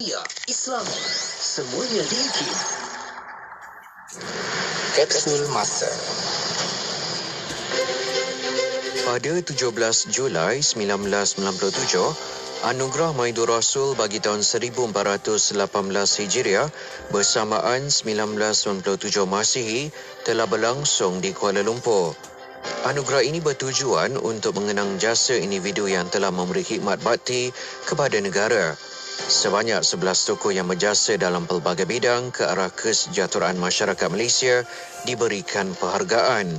Ya, Islam. Semuanya diikim. Kapsul Masa. Pada 17 Julai 1997, Anugerah Maidur Rasul bagi tahun 1418 Hijriah bersamaan 1997 Masihi telah berlangsung di Kuala Lumpur. Anugerah ini bertujuan untuk mengenang jasa individu yang telah memberi khidmat bakti kepada negara. Sebanyak 11 tokoh yang berjasa dalam pelbagai bidang ke arah kesejahteraan masyarakat Malaysia diberikan penghargaan.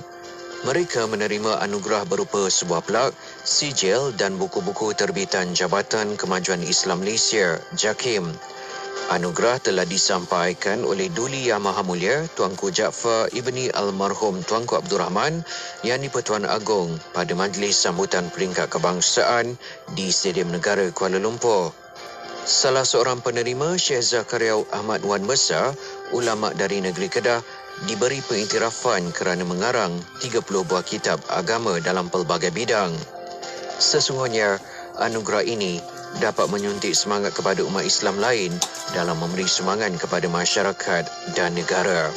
Mereka menerima anugerah berupa sebuah pelag, sijil dan buku-buku terbitan Jabatan Kemajuan Islam Malaysia, JAKIM. Anugerah telah disampaikan oleh Duli Yang Maha Mulia Tuanku Jaafar Ibni Almarhum Tuanku Abdul Rahman yang di-Pertuan Agong pada Majlis Sambutan Peringkat Kebangsaan di Stadium Negara Kuala Lumpur. Salah seorang penerima, Syekh Zakaria Ahmad Wan Besar, ulama dari negeri Kedah, diberi pengiktirafan kerana mengarang 30 buah kitab agama dalam pelbagai bidang. Sesungguhnya, anugerah ini dapat menyuntik semangat kepada umat Islam lain dalam memberi sumbangan kepada masyarakat dan negara.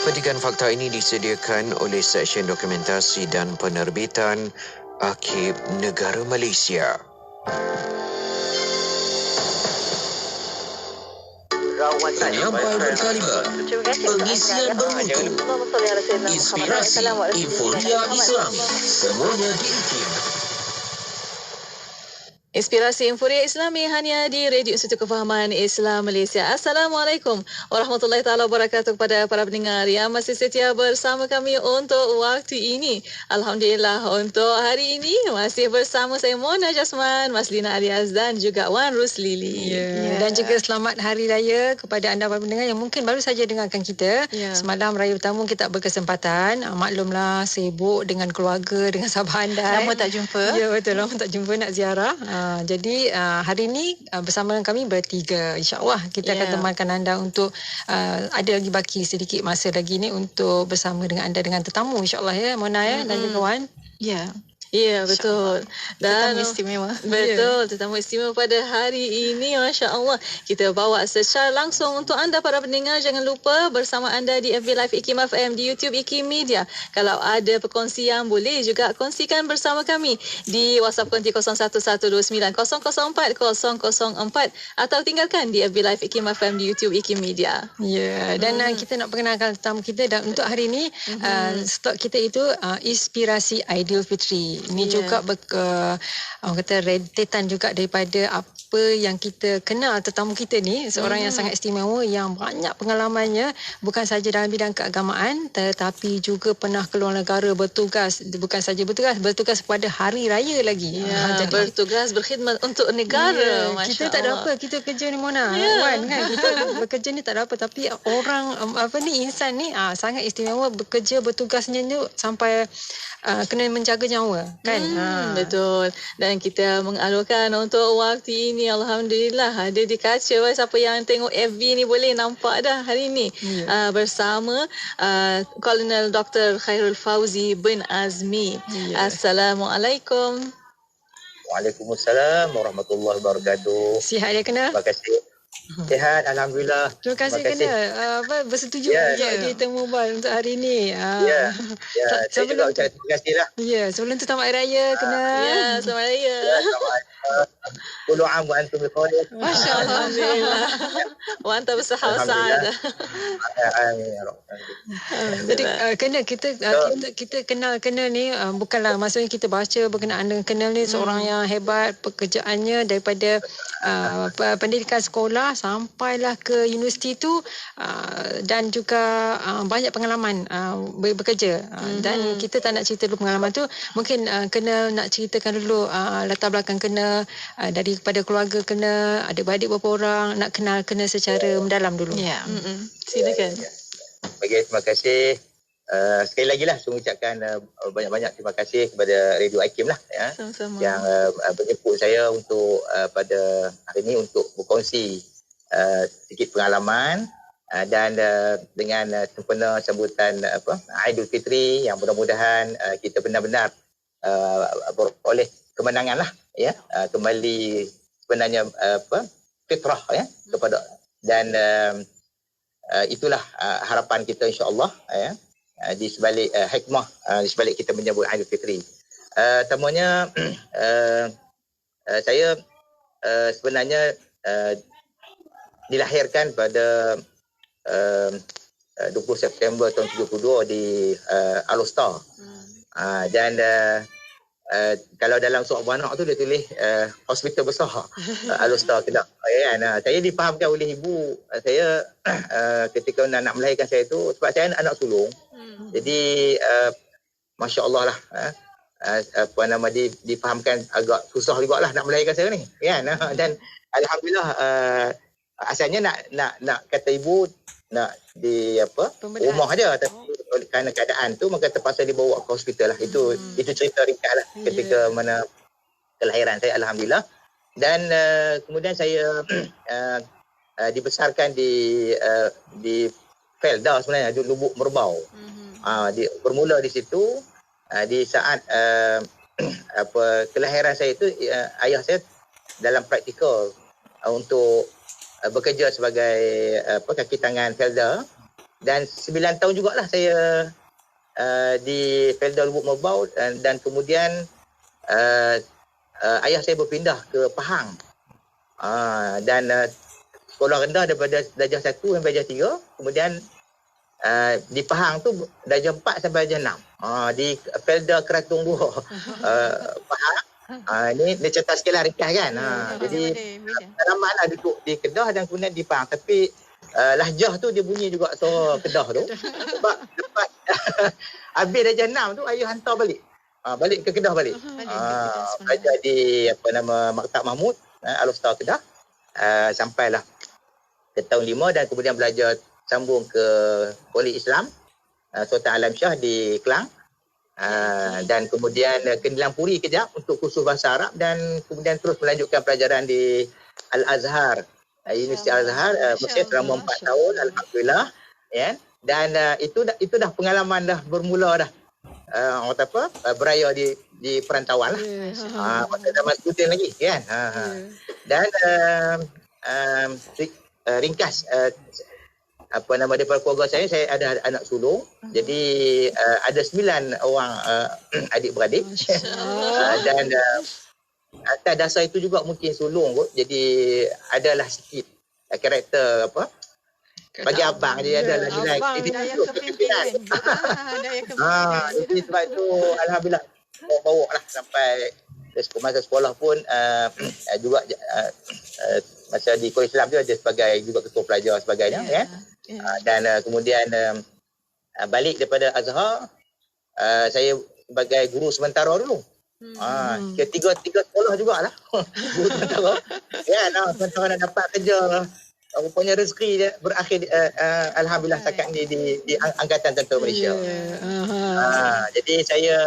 Petikan fakta ini disediakan oleh Seksyen Dokumentasi dan Penerbitan Arkib Negara Malaysia. Penyampai berkalimat, pengisian bermutu, inspirasi, euforia Islam, semuanya diikim. Inspirasi Euforia Islami hanya di Radio Institut Kefahaman Islam Malaysia. Assalamualaikum warahmatullahi taala wabarakatuh kepada para pendengar yang masih setia bersama kami untuk waktu ini. Alhamdulillah untuk hari ini masih bersama saya Mona Jasman, Maslina Alias dan juga Wan Ruslili. Dan juga selamat Hari Raya kepada anda para pendengar yang mungkin baru saja dengarkan kita. Semalam Raya Bertamu kita berkesempatan. Maklumlah sibuk dengan keluarga, dengan sahabat anda. Lama tak jumpa. Ya betul, lama tak jumpa nak ziarah. Jadi hari ini bersama kami bertiga, insyaAllah kita akan temankan anda untuk ada lagi baki sedikit masa lagi ni untuk bersama dengan anda dengan tetamu, insyaAllah ya Mona ya dan juga Wan. Ya, betul. Dan tetamu istimewa. Betul, tetamu istimewa pada hari ini, Masya-Allah. Kita bawa secara langsung untuk anda para pendengar. Jangan lupa bersama anda di FB Live IKIM FM, di YouTube IKIM Media. Kalau ada perkongsian, boleh juga kongsikan bersama kami di WhatsApp konti 0112900404 atau tinggalkan di FB Live IKIM FM, di YouTube IKIM Media. Dan kita nak perkenalkan tetamu kita dan untuk hari ini slot kita itu inspirasi Aidilfitri. Ini juga orang kata rentetan juga daripada apa yang kita kenal tetamu kita ni, seorang yang sangat istimewa yang banyak pengalamannya bukan saja dalam bidang keagamaan tetapi juga pernah keluar negara bertugas, bukan saja bertugas pada hari raya lagi. Jadi bertugas berkhidmat untuk negara. Kita tak ada apa, kita kerja ni Mona. Wan kan, kita bekerja ni tak ada apa tapi orang insan ni sangat istimewa, bekerja bertugasnya tu sampai kena menjaga nyawa kan. Betul. Dan kita mengalurkan untuk waktu ini, alhamdulillah ada di kaca. Siapa yang tengok FB ni boleh nampak dah hari ini bersama Kolonel Dr. Khairul Fauzi bin Azmi. Assalamualaikum. Waalaikumsalam warahmatullahi wabarakatuh. Sihat dia kena? Terima kasih. Sihat, alhamdulillah. Terima kasih kena bersetuju kita mobile untuk hari ini. Saya juga ucap terima kasih lah. Sebelum tu tamat raya kena. Selamat raya. Kullu am wa antum bi khair. Masya-Allah. Alhamdulillah. Wa anta bisahah wa sa'adah. Amin ya rabbal. Jadi kena kita kenal kena ni bukanlah maksudnya kita baca berkenaan dengan kenal ni seorang yang hebat pekerjaannya daripada pendidikan sekolah sampailah ke universiti tu dan juga banyak pengalaman bekerja dan kita tak nak cerita dulu pengalaman tu, mungkin kena nak ceritakan dulu latar belakang kena daripada keluarga kena, adik-beradik berapa orang, nak kenal kena secara mendalam dulu. Silakan. Baik, terima kasih. Sekali lagi lah saya mengucapkan banyak-banyak terima kasih kepada Radio IKIM lah Sama-sama. yang menjemput saya untuk pada hari ini untuk berkongsi sedikit pengalaman dan dengan sempena sambutan Aidilfitri yang mudah-mudahan kita benar-benar beroleh kemenangan lah kembali sebenarnya fitrah ya kepada, dan itulah harapan kita insya-Allah ya, di sebalik hikmah di sebalik kita menyambut Aidilfitri. Temunya saya sebenarnya dilahirkan pada 20 September tahun 72 di Alostar. Dan kalau dalam surat beranak tu dia tulis hospital besar Alostar Kedah. Saya difahamkan oleh ibu saya ketika nak melahirkan saya tu, sebab saya anak sulung. Jadi Masya Allah lah, difahamkan agak susah juga lah nak melahirkan saya ni kan. Dan alhamdulillah asalnya nak kata ibu nak di rumah aja, tapi kerana keadaan tu maka terpaksa dibawa ke hospital lah. Itu cerita ringkas lah ketika mana kelahiran saya, alhamdulillah. Dan kemudian saya dibesarkan di Felda sebenarnya, di Lubuk Merbau. Bermula di situ. Di saat kelahiran saya itu, ayah saya dalam praktikal untuk bekerja sebagai kaki tangan Felda, dan 9 tahun jugalah saya di Felda Lubuk Merbau, dan kemudian ayah saya berpindah ke Pahang, dan sekolah rendah daripada darjah 1 sampai darjah 3, kemudian di Pahang tu darjah 4 sampai darjah 6, di Felda Keratung 2 Pahang. Ini dia cerita sikit lah ringkas kan. Jadi pengalaman lah duduk di Kedah dan kemudian di Pahang. Tapi lahjah tu dia bunyi juga suara Kedah tu. Sebab lepas habis darjah 6 tu ayah hantar balik. Balik ke Kedah balik. Belajar di Maktab Mahmud, Alostar Kedah. Sampailah ke tahun 5 dan kemudian belajar sambung ke Poli Islam Sultan Alam Shah di Kelang. Dan kemudian ke Nilang Puri kejap untuk kursus bahasa Arab, dan kemudian terus melanjutkan pelajaran di Al-Azhar, Universiti Al-Azhar, Mesir selama 4 tahun, alhamdulillah ya. Dan itu dah pengalaman dah bermula dah beraya di perantauan lah. Masa zaman student lagi kan. Dan ringkas daripada keluarga saya ada anak sulung. Jadi ada 9 orang adik-beradik. Dan atas dasar itu juga mungkin sulung kot. Jadi adalah sikit karakter bagi abang dia adalah nilai daya kepimpinan. Jadi sebab itu alhamdulillah bawa lah sampai masa sekolah pun juga masa di Kuala Islam tu ada sebagai juga ketua pelajar sebagainya kan. Dan kemudian balik daripada Azhar, saya sebagai guru sementara dulu. Tiga sekolah jugalah guru sementara. Kan, sementara nak dapat kerja, rupanya rezeki dia berakhir alhamdulillah setakat ni di Angkatan Tentera Malaysia. Jadi saya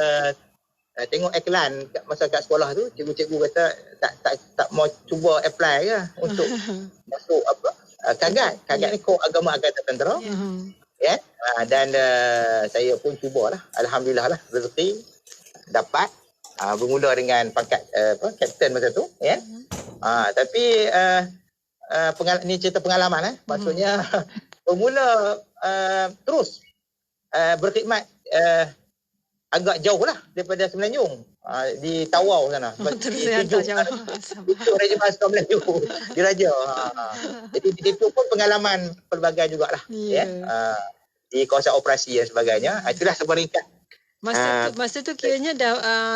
tengok iklan masa kat sekolah tu, cikgu-cikgu kata tak mau cuba apply ke untuk masuk kagat ni kau agama Angkatan Tentera. Ya. Dan saya pun cubalah, alhamdulillah lah rezeki dapat, bermula dengan pangkat kapten masa tu ya. Tapi ni cerita pengalaman maksudnya bermula terus berkhidmat agak jauh lah daripada Semenanjung, di Tawau sana. Itu Regiment Askar Melayu di Raja. Jadi itu pun pengalaman pelbagai jugalah ya. Di kawasan operasi dan sebagainya. Itulah sebuah ringkas. Masa tu kiranya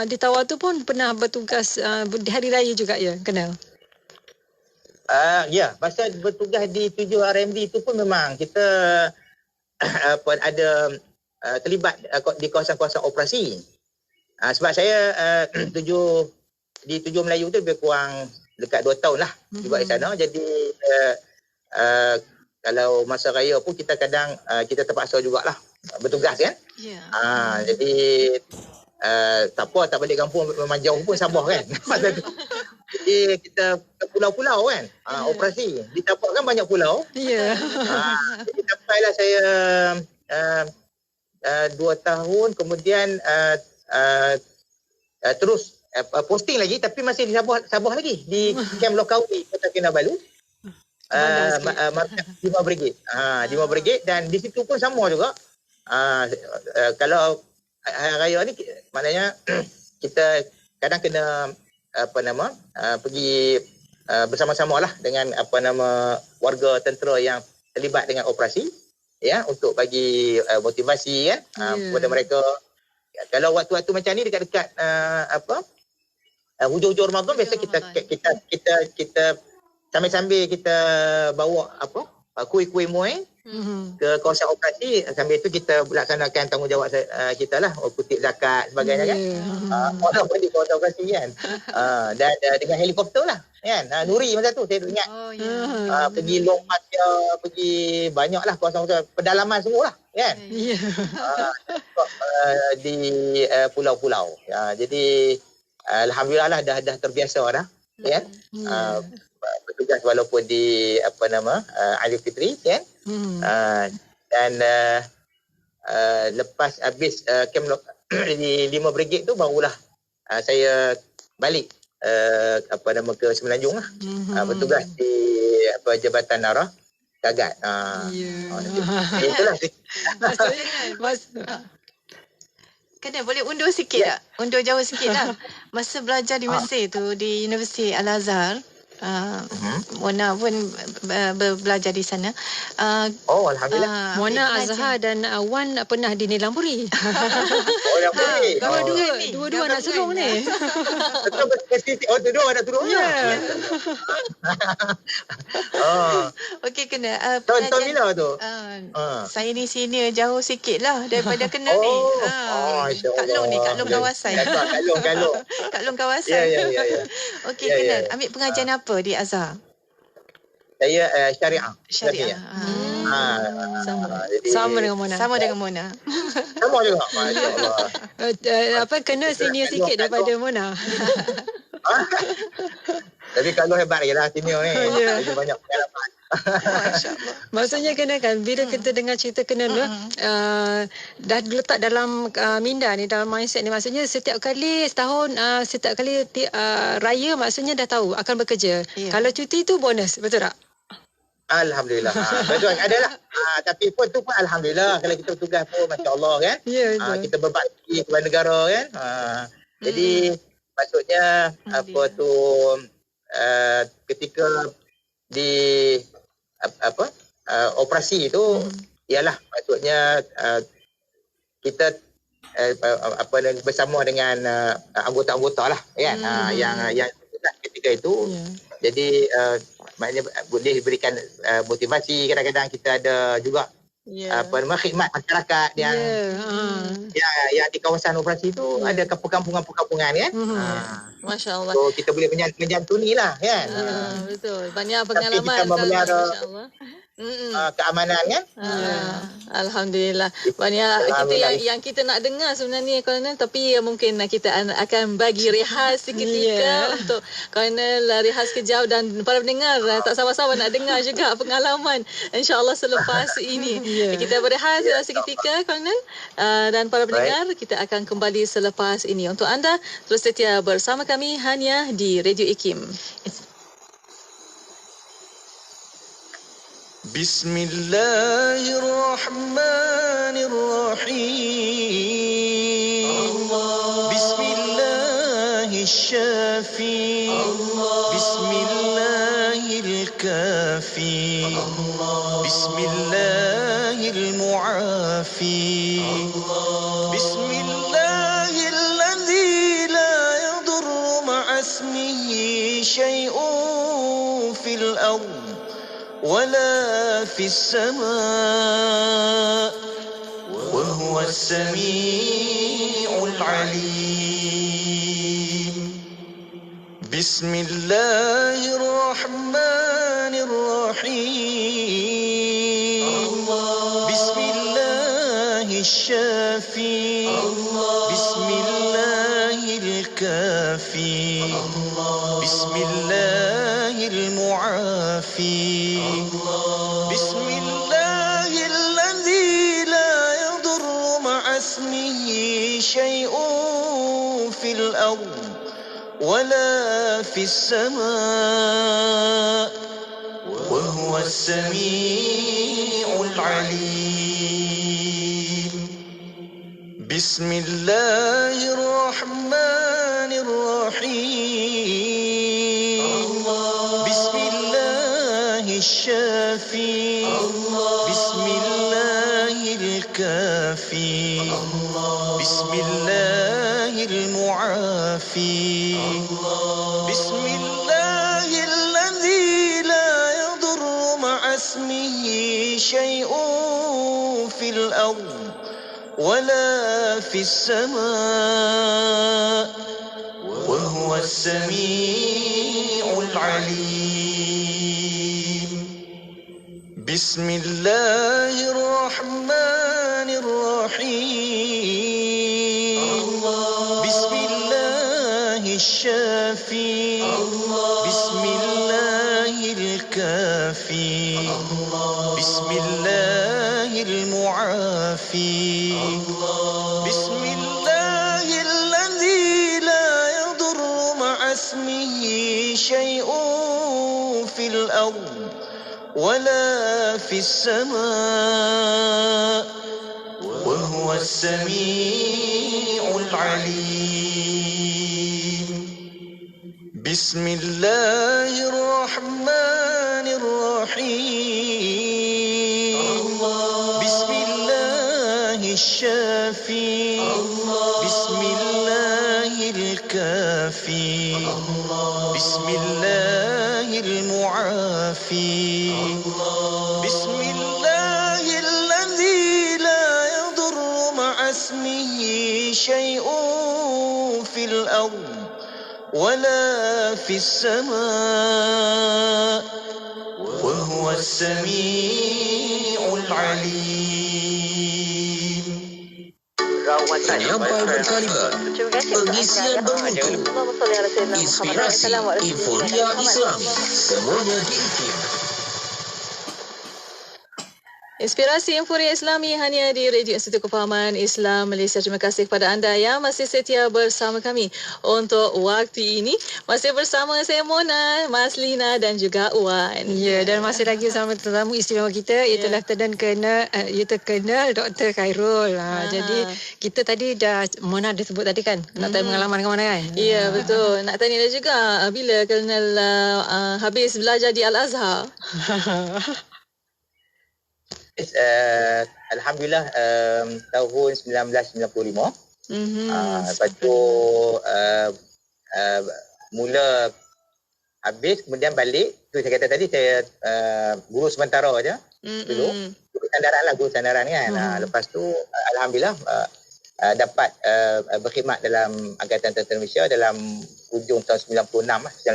di Tawau tu pun pernah bertugas di hari raya juga ya, kenal? Ya, masa bertugas di 7 RMD itu pun memang kita ada terlibat di kawasan-kawasan operasi. Sebab saya di 7 Melayu tu lebih kurang dekat 2 tahun lah juga di sana. Jadi kalau masa raya pun kita kadang kita terpaksa jugalah bertugas kan. Jadi tak apa, tak balik kampung, memang jauh pun Sabah kan masa tu. Jadi kita ke pulau-pulau kan, operasi. Di Tapak kan banyak pulau. Jadi sampailah saya 2 tahun, kemudian terus posting lagi, tapi masih di Sabah lagi, di Kem Lokawi, Kota Kinabalu. Bandar sikit. Lima Brigade. Lima Brigade, dan di situ pun sama juga. Kalau hari raya ni maknanya kita kadang kena pergi bersama-sama lah dengan warga tentera yang terlibat dengan operasi, ya, untuk bagi motivasi kan kepada mereka. Kalau waktu-waktu macam ni dekat-dekat hujung-hujung Ramadan, biasa kita sambil-sambil kita bawa kuih-kuih muai ke kawasan operasi. Sambil itu kita laksanakan tanggungjawab kita lah, kutip zakat sebagainya kan. Orang pergi kawasan operasi kan. Dan dengan helikopter lah kan. Nuri masa tu saya ingat. Pergi Long Matia, pergi banyak lah kawasan pedalaman semua lah kan. Di pulau-pulau. Jadi alhamdulillah lah dah terbiasa dah kan. Bertugas walaupun di Aidilfitri kan. Dan lepas habis kem di 5 Brigade tu barulah saya balik ke Semenanjung lah. Bertugas di Jabatan Darah Gagat. Itulah. Kena boleh undur sikit tak? Undur jauh sikit lah. Masa belajar di Mesir tu, di Universiti Al-Azhar, Mona pun belajar di sana. Alhamdulillah. Mona, Azhar dan Wan pernah di Nilamburi. Dua-dua nak serong ni. Dua-dua nak turun. Okey, kena. Tahun bila tu? Saya ni senior jauh sikit lah daripada kena ni. Kak Long ni, Kak Long kawasan. Kak Long kawasan. Ya. Okey, kena. Ambil pengajian apa di Azhar? Saya syariah. Sama dengan Mona. Sama dengan Mona. Sama juga. Masya-Allah. Kena senior sikit daripada Mona. Tapi kalau hebat lagi lah senior ni. Ada banyak pengalaman. Maksudnya kena kan, bila kita dengar cerita kena tu, dah letak dalam minda ni, dalam mindset ni, maksudnya setiap kali setahun, setiap kali raya, maksudnya dah tahu akan bekerja. Kalau cuti tu bonus, betul tak? Alhamdulillah. Betul, adalah. Tapi pun tu pun alhamdulillah, kalau kita bertugas pun masya-Allah kan. Kita berbakti kepada negara kan. Jadi maksudnya ketika di operasi itu ialah maksudnya kita bersama dengan anggota-anggota lah kan, yang ketika itu. Jadi maknanya boleh berikan motivasi. Kadang-kadang kita ada juga khidmat masyarakat yang di kawasan operasi itu ada perkampungan-perkampungan kan. Masya-Allah. So kita boleh menyantuni lah kan. Betul. Banyak pengalaman. Tapi kita memelihara Masya-Allah. keamanan kan. Alhamdulillah. Banyak kita yang kita nak dengar sebenarnya Colonel, tapi mungkin kita akan bagi rehat seketika untuk Colonel rehat sekejap, dan para pendengar tak sabar-sabar nak dengar juga pengalaman insya-Allah selepas ini. Kita berehat seketika Colonel, dan para pendengar kita akan kembali selepas ini. Untuk anda terus setia bersama kami hanya di Radio IKIM. Bismillahirrahmanirrahim. Bismillahirrahmanirrahim. Bismillahirkafi. Bismillahirmuafi. Bismillahilladzi la yadurru ma'asmihi syai'un fil ardh ولا في السماء وهو السميع العليم بسم الله الرحمن الرحيم بسم الله الشافي بسم الله الكافي بسم الله المعافي بسم الله الذي لا يضر مع اسمه شيء في الأرض ولا في السماء وهو وهو السميع العليم بسم الله الرحمن الرحيم بسم الله الشافي بسم الله الكافي بسم الله المعافي بسم الله الذي لا يضر مع اسمه شيء في الأرض ولا في السماء وهو السميع العليم بسم الله الرحمن الرحيم بسم الله الشافي بسم الله الكافي بسم الله المعافي بسم الله الذي لا يضر مع اسمه شيء في الأرض ولا في السماء وهو السميع العليم بسم الله الرحمن الرحيم بسم الله الشافي بسم الله الكافي بسم الله المعافي بسم الله الذي لا يضر مع اسمه شيء في الأرض ولا في السماء وهو السميع العليم. Penyampai berkalimat, pengisian bermutu, inspirasi, euforia Islam, semuanya diikim. Inspirasi Euforia Islami hanya di Radio Institut Kefahaman Islam Malaysia. Terima kasih kepada anda yang masih setia bersama kami untuk waktu ini. Masih bersama saya Mona, Mas Lina dan juga Wan. Ya, dan masih lagi bersama tetamu istimewa kita iaitu Lieutenant Colonel Dr. Khairul. Jadi kita tadi dah Mona dah sebut tadi kan nak tanya pengalaman ke mana kan? Ya, betul. Nak tanya dia juga bila Colonel habis belajar di Al-Azhar. Alhamdulillah tahun 1995. Lepas tu mula habis kemudian balik. Tu saya kata tadi saya guru sementara aja dulu. Guru sandaran kan. Lepas tu alhamdulillah dapat berkhidmat dalam Angkatan Tentera Malaysia dalam hujung tahun 1996.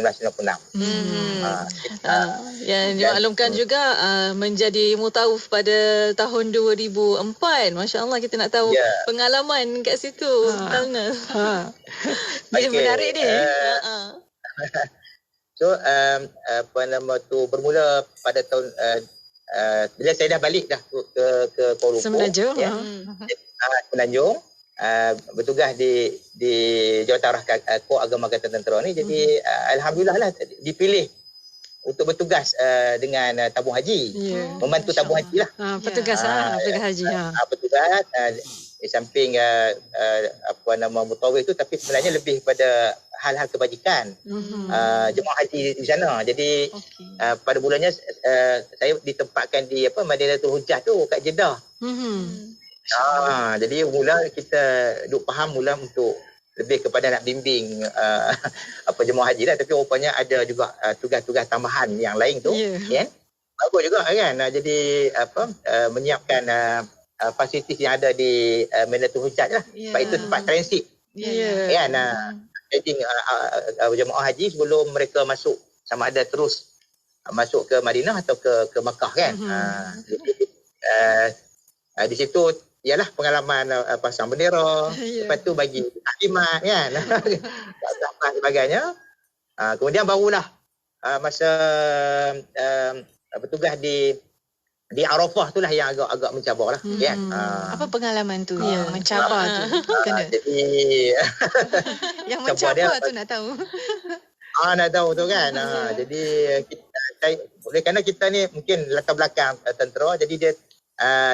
Yang dimaklumkan juga menjadi mutawuf pada tahun 2004. Masya Allah, kita nak tahu pengalaman kat situ. Dia menarik ni. So bermula pada tahun bila saya dah balik dah ke Kuala Lumpur. Semenanjung. Semenanjung. Bertugas di Jawatangarah Kor Agama Angkatan Tentera ni. Jadi alhamdulillah lah dipilih untuk bertugas dengan tabung haji. Membantu tabung haji lah. Petugas petugas haji. Petugas di samping mutawif tu, tapi sebenarnya lebih pada hal-hal kebajikan jemaah haji di sana. Jadi pada bulannya saya ditempatkan di Madinatul Hujjah tu kat Jeddah. Jadi mula kita duk faham mula untuk lebih kepada nak bimbing jemaah haji lah, tapi rupanya ada juga tugas-tugas tambahan yang lain tu. Kan? Bagus juga kan. Jadi menyiapkan fasilitis yang ada di Madinatul Hujjah lah. Sebab itu tempat transit. Kan? Jadi jemaah haji sebelum mereka masuk, sama ada terus masuk ke Madinah atau ke Makkah kan. Jadi di situ ialah pengalaman pasang bendera, lepas tu bagi taklimat kan. Dan sebagainya. Kemudian barulah masa bertugas di Arafah itulah yang agak mencabar lah kan. Apa pengalaman tu yang mencabar tu? Jadi yang mencabar tu nak tahu. Nak tahu tu kan. Jadi kita oleh kerana kita ni mungkin latar belakang tentera, jadi dia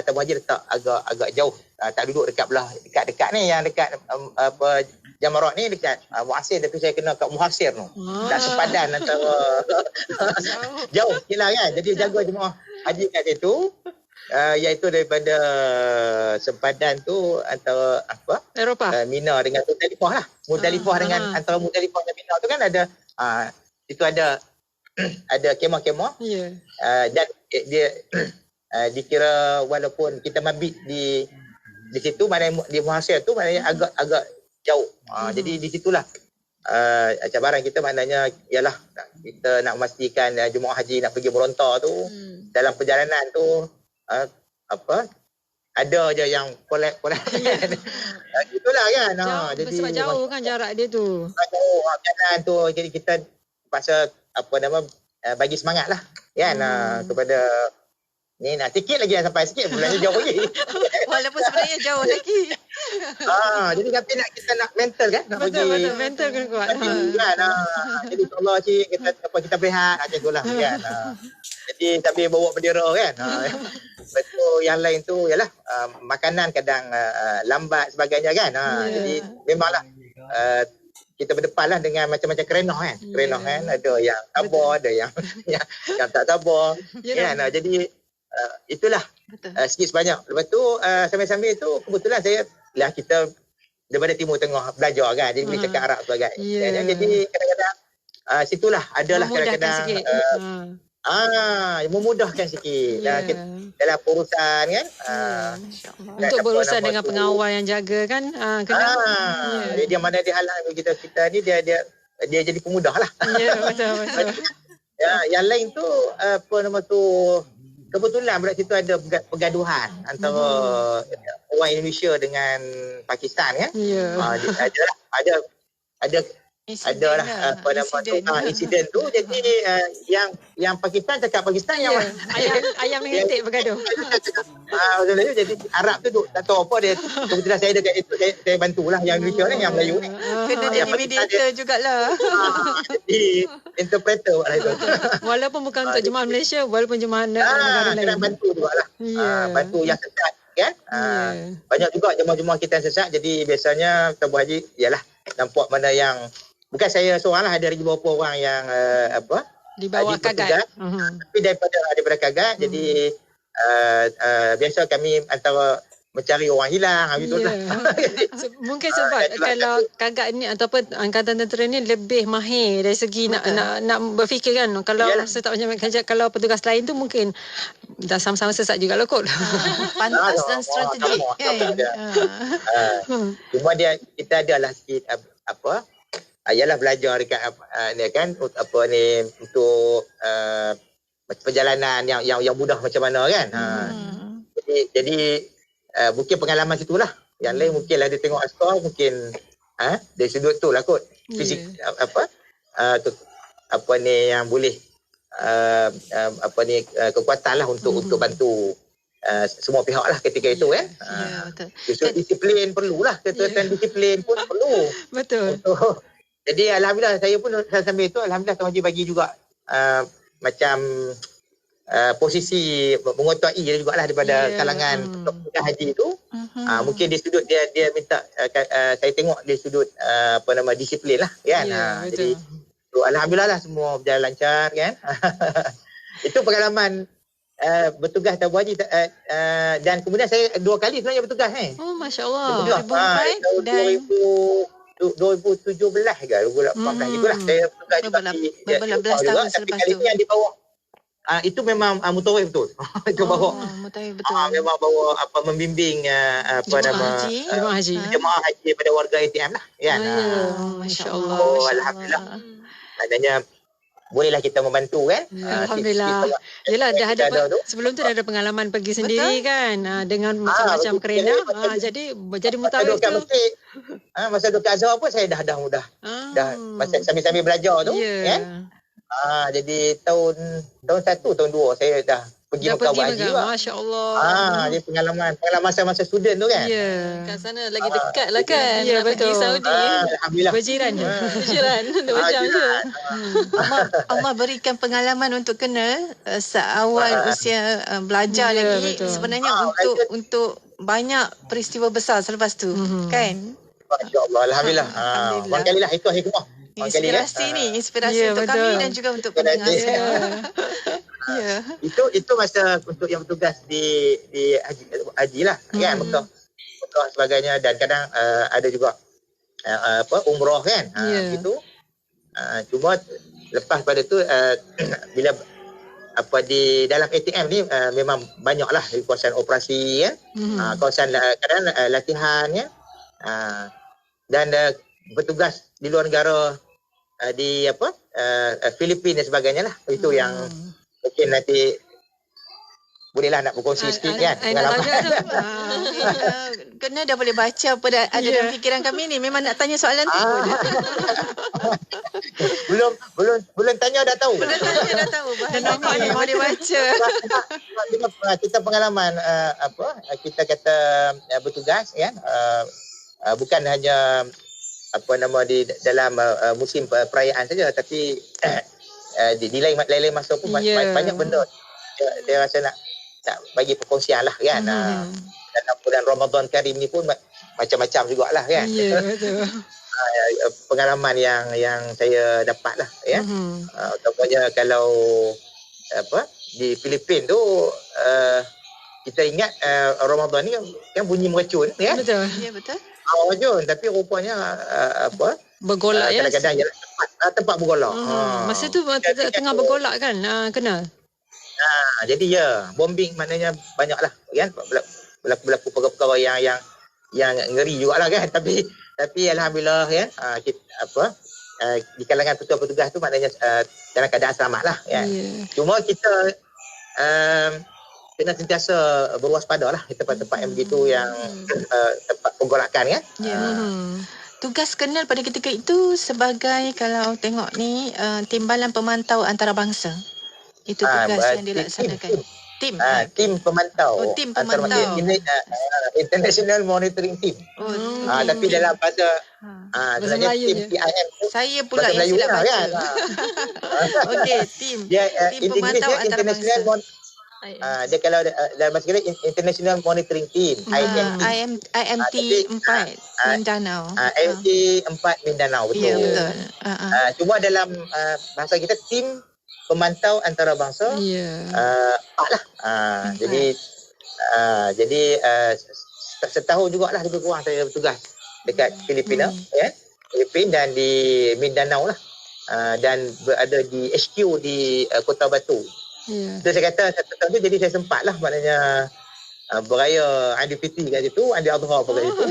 Tamu Haji letak agak jauh, tak duduk dekat dekat ni, yang dekat Jamarat ni dekat Muhasir, tapi saya kena kat Muhasir tu. Tak sepadan antara jauh sikitlah kan. Jadi jaga jemaah haji kat situ, iaitu daripada sempadan tu antara Eropah. Mina dengan Muzdalifah lah. Muzdalifah dengan antara Muzdalifah dan Mina tu kan ada itu ada kemah-kemah. Ya. Dan dia dikira walaupun kita mabit di situ, maknanya di Muhasir tu maknanya agak jauh. Jadi di situlah cabaran kita, maknanya ialah kita nak memastikan jemaah haji nak pergi meronta tu dalam perjalanan tu ada je yang kolek itulah kan. Jadi sebab jauh kan jarak dia tu. Jauh perjalanan tu, jadi kita pasal bagi semangat lah kan kepada ni, nak sikit lagi yang sampai sikit, bulannya jauh lagi. Walaupun sebenarnya jauh lagi. Jadi tapi kita nak mental kan, nak Betul, bagi mental kena kuat. kan. Jadi insyaAllah cik, kita berehat macam tu lah kan. Jadi tapi bawa bendera kan. Betul, yang lain tu ialah makanan kadang lambat sebagainya kan. Jadi memanglah kita berdepan lah dengan macam-macam kerenah kan. Kerenah kan, ada yang sabar, ada yang tak sabar kan. Jadi itulah sikit sebanyak. Lepas tu sambil-sambil tu kebetulan kita daripada Timur Tengah belajar kan, jadi boleh cakap Arab sebagai. Jadi kadang-kadang situlah adalah kadang-kadang memudahkan sikit dalam urusan kan. Untuk berurusan dengan pengawal yang jaga kan. Dia mana dia halang kita ni, dia jadi pemudah lah. Ya, betul. Yang lain tu kebetulan pada situ ada pergaduhan antara orang Indonesia dengan Pakistan kan. Ada insiden tu. Jadi yang Pakistan cakap Pakistan, yang ayam menghitik bergaduh. Jadi Arab tu tak tahu apa dia. Kebetulan saya dekat itu, saya bantulah yang Indonesia ni, yang Melayu ni. Kena jadi mediator jugalah. Jadi interpreter lah itu. Walaupun bukan untuk jemaah Malaysia, walaupun jemaah negara lain. Kena bantu jugalah. Bantu yang sesat kan. Banyak juga jemaah-jemaah kita yang sesat. Jadi biasanya Tamu Haji ialah nampak mana yang, bukan saya seorang lah, ada lagi beberapa orang yang di bawah kagat. Tapi daripada kagat, jadi biasa kami antara mencari orang hilang lah. Mungkin sebab kalau kagat ni ataupun angkatan tentera ni lebih mahir dari segi nak berfikir kan. Kalau saya tak macam kerja, kalau petugas lain tu mungkin dah sama-sama sesat juga lah kot. Pantas dan strategi kan. Cuma kita adalah sikit ialah belajar dekat ni kan, untuk perjalanan yang mudah macam mana kan. Jadi mungkin pengalaman situlah. Yang lain mungkinlah dia tengok askar, mungkin dari sudut tu lah kot. Fisik yang boleh kekuatan lah untuk bantu semua pihak lah ketika itu kan. Justru disiplin perlulah, ketuatan disiplin pun perlu. Betul. Jadi alhamdulillah saya pun sambil itu, alhamdulillah Tamu Haji bagi juga macam posisi mengotai jugalah daripada kalangan petugas haji itu. Mungkin di sudut dia minta saya tengok di sudut disiplin lah kan. Jadi alhamdulillah lah semua berjalan lancar kan. Itu pengalaman bertugas Tamu Haji, dan kemudian saya 2 kali sebenarnya bertugas ni. Oh, masya-Allah. 2017 ke 2018 gitulah saya bertugas juga beberapa tahun selepas tu. Yang di bawah itu memang mutawif betul. Itu bawa mutawif betul. Memang bawa membimbing jemaah haji pada warga ATM lah kan. Masya-Allah. Alhamdulillah. Adanya bolehlah kita membantu kan. Alhamdulillah. Yalah dah ada sebelum tu dah ada pengalaman pergi sendiri kan, dengan macam-macam kerena. Jadi mutawif tu. Masa duduk kat Azhar pun saya dah mudah. Dah masa sambil belajar tu kan. Jadi tahun 1, tahun 2 saya dah pergi Dah Mekah pergi buat haji Mekah. juga. Masya-Allah. Dia pengalaman masa-masa student tu kan. Ya. Kat sana lagi dekat lah kan. Ya, Nak pergi betul. Saudi. Alhamdullah. Berjiran. Jiran 2 jam je. Allah berikan pengalaman untuk kenal seawal usia belajar Ya, lagi betul. sebenarnya untuk banyak peristiwa besar selepas tu kan. Masya-Allah. Alhamdullah. Alhamdulillah. Orang kali lah itu hikmah. Orang kali kan. Inspirasi ni, inspirasi Ya, untuk betul. kami dan juga untuk pendengar Ya. semua. Ya. Itu masa untuk yang bertugas di haji lah kan, Mekah sebagainya, dan kadang ada juga umrah kan, Ya. gitu. Cuma lepas pada tu bila di dalam ATM ni memang banyaklah kawasan operasi kan, kawasan kadang latihan kan, dan bertugas di luar negara, di Filipina dan sebagainya lah. Itu yang mungkin nanti bolehlah nak berkongsi sikit kan pengalaman. Kena dah boleh baca apa ada dalam fikiran kami ni. Memang nak tanya soalan tu. belum tanya dah tahu. Belum tanya dah tahu. Bahasa ni boleh baca. Kita pengalaman kita kata bertugas kan, bukan hanya di dalam musim perayaan saja, tapi di lain masa pun banyak benda dia rasa nak bagi perkongsian lah kan. Dalam bulan Ramadan Karim ni pun macam-macam jugalah kan. Ya, betul. Pengalaman yang saya dapat lah ya. Contohnya kalau di Filipina tu kita ingat Ramadan ni kan bunyi meracun ya. Betul. Ya, betul. Meracun, tapi rupanya Bergolak ya. kadang-kadang tempat bergolak. Masa tu tengah bergolak kan. Kenal. Jadi bombing maknanya banyaklah kan, berlaku perkara-perkara yang ngeri jugalah kan, tapi alhamdulillah ya, di kalangan petugas-petugas tu maknanya dalam keadaan selamat lah kan. Cuma kita kena sentiasa berwaspada lah di tempat-tempat yang begitu, yang tempat penggolakan kan. Tugas kenal pada ketika itu sebagai, kalau tengok ni, timbalan pemantau antarabangsa. Itu tugas yang dilaksanakan. Tim pemantau. Oh, tim pemantau. International Monitoring Team. Tapi dalam bahasa Melayu tim je. TIM. Saya pula bahasa yang Melayu silap lah, baca. kan? Okey, tim pemantau antarabangsa. Dia kalau dalam bahasa Inggeris International Monitoring Team, IMT 4 Mindanao. IMT 4 Mindanao, betul. Ya, betul. Cuma dalam bahasa kita tim pemantau antarabangsa. Lah. Jadi setahun jugalah lebih kurang saya bertugas dekat Filipina, ya. Filipina dan di Mindanao lah. Dan berada di HQ di Kota Batu. So, saya kata satu tahun tu jadi saya sempat lah maknanya beraya Aidilfitri kat situ, Aidil Adha apa kat situ.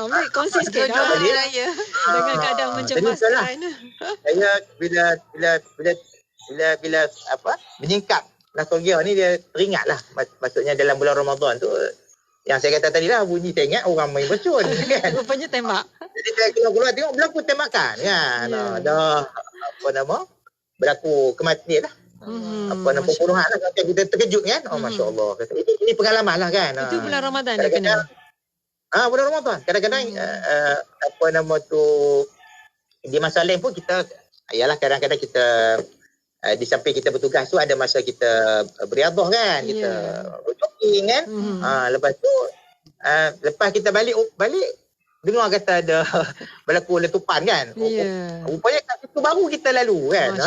Baik, kongsi sikit Dua raya. dengan keadaan mencemaskan. Saya bila menyingkap nostalgia ni, dia teringatlah maksudnya dalam bulan Ramadan tu yang saya kata tadi lah, bunyi tengok orang main bercun kan. Rupanya tembak. Jadi saya keluar tengok berlaku tembakan kan. Dah berlaku kematian lah. Pembunuhan lah, kita terkejut kan. Masya-Allah. Ini pengalaman lah kan. Itu bulan Ramadan dia kena. Bulan Ramadan. Kadang-kadang di masa lain pun kita, ialah kadang-kadang kita di samping kita bertugas tu ada masa kita beriadah kan, kita jogging kan. Lepas tu lepas kita balik dengar kata ada berlaku letupan kan. Rupanya kat situ baru kita lalu kan.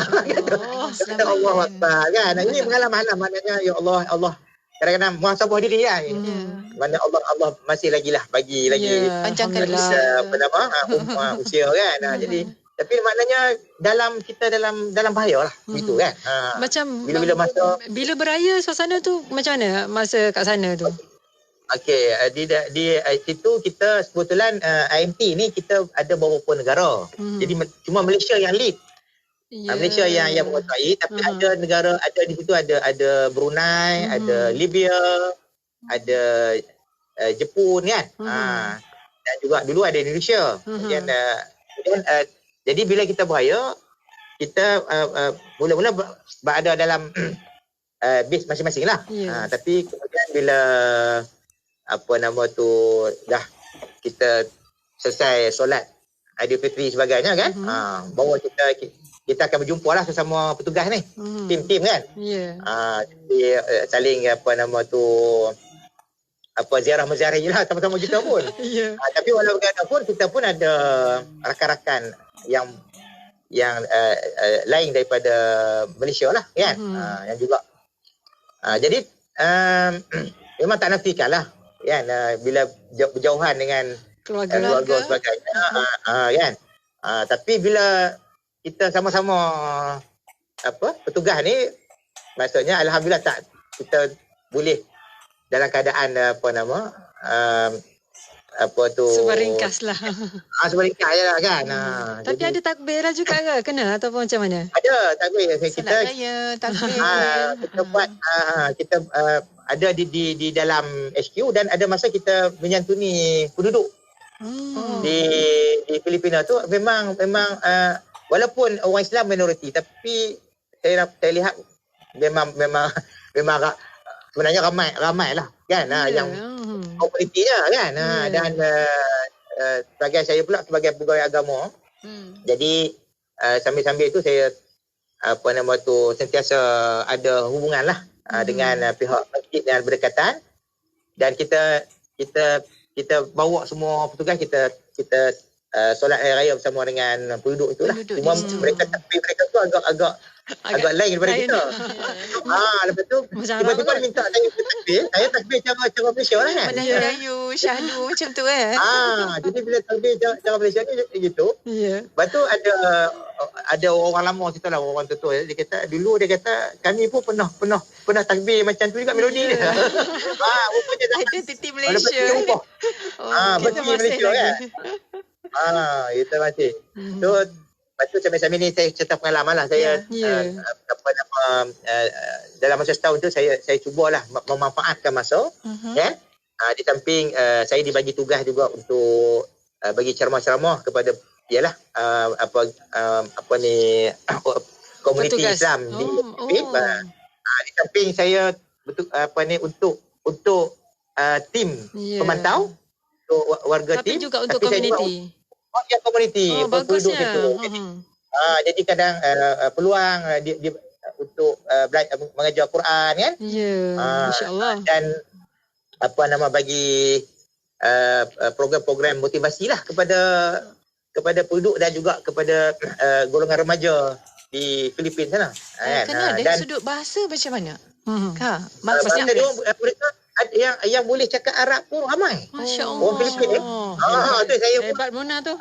Kata Allah Akbar kan. Ini pengalaman lah, maknanya ya Allah kadang-kadang muhasabah diri kan. Mana Allah masih lagi lah bagi lagi panjangkan usia usia kan. Jadi tapi maknanya kita dalam bahaya lah gitu kan. Macam bila beraya suasana tu macam mana masa kat sana tu? Okey, di situ kita kebetulan IMT ni kita ada beberapa negara. Jadi cuma Malaysia yang lead. Malaysia yang menguasai, tapi ada negara, ada di situ ada Brunei, ada Libya, ada Jepun kan. Dan juga dulu ada Indonesia. Kemudian jadi bila kita beraya, kita mula-mula berada dalam base masing-masing lah. Ya. Tapi kemudian bila dah kita selesai solat Aidilfitri sebagainya kan, baru kita akan berjumpa lah sesama petugas ni, tim-tim kan. Ya. Jadi saling ziarah menziarahi lah sama-sama kita pun. Ya. Tapi walau bagaimanapun kita pun ada rakan-rakan yang lain daripada Malaysia lah kan, yang juga jadi memang tak nafikan lah kan, bila berjauhan dengan keluarga sebagainya kan. Tapi bila kita sama-sama petugas ni, maksudnya alhamdulillah kita boleh dalam keadaan Sebab ringkas lah. Sebab ringkas je lah kan. Tapi ada takbir lah juga ke? Kena ataupun macam mana? Ada takbir. Salat raya, takbir. Kita buat kita ada di dalam HQ, dan ada masa kita menyantuni penduduk di Filipina tu. Memang walaupun orang Islam minoriti, tapi saya lihat memang sebenarnya ramai lah kan, yang komunitinya kan. Dan sebagai saya pula sebagai pegawai agama, jadi sambil-sambil itu saya sentiasa ada hubungan lah dengan pihak masjid yang berdekatan, dan kita bawa semua petugas, kita solat hari raya bersama dengan penduduk itulah. Cuma mereka tu agak lain daripada kita. Lepas tu tiba-tiba minta saya takbir cara Malaysia lah kan. Melayu syahdu macam tu Jadi bila takbir cara Malaysia ni gitu. Lepas tu ada orang lama kita lah, orang tua dia kata kami pun pernah takbir macam tu juga melodi dia. Rupanya dah ada titi Malaysia. Kita Malaysia kan. Itu masih. So lepas tu sambil-sambil ni saya cerita pengalaman lah. Saya dalam masa setahun tu saya cubalah memanfaatkan masa kan. Di samping saya dibagi tugas juga untuk bagi ceramah-ceramah kepada komuniti Islam di Filipina. Di samping saya untuk tim pemantau, untuk warga tapi tim, juga untuk komuniti. Komuniti penduduk bagusnya. itu. Jadi kadang peluang untuk mengajar Quran kan. Masya-Allah. Dan bagi program-program motivasi lah kepada penduduk dan juga kepada golongan remaja di Filipina sana. Kena dari sudut bahasa macam mana? Maksudnya mereka yang boleh cakap Arab pun ramai. Masya-Allah. Orang Filipin tu saya hebat Mona tu.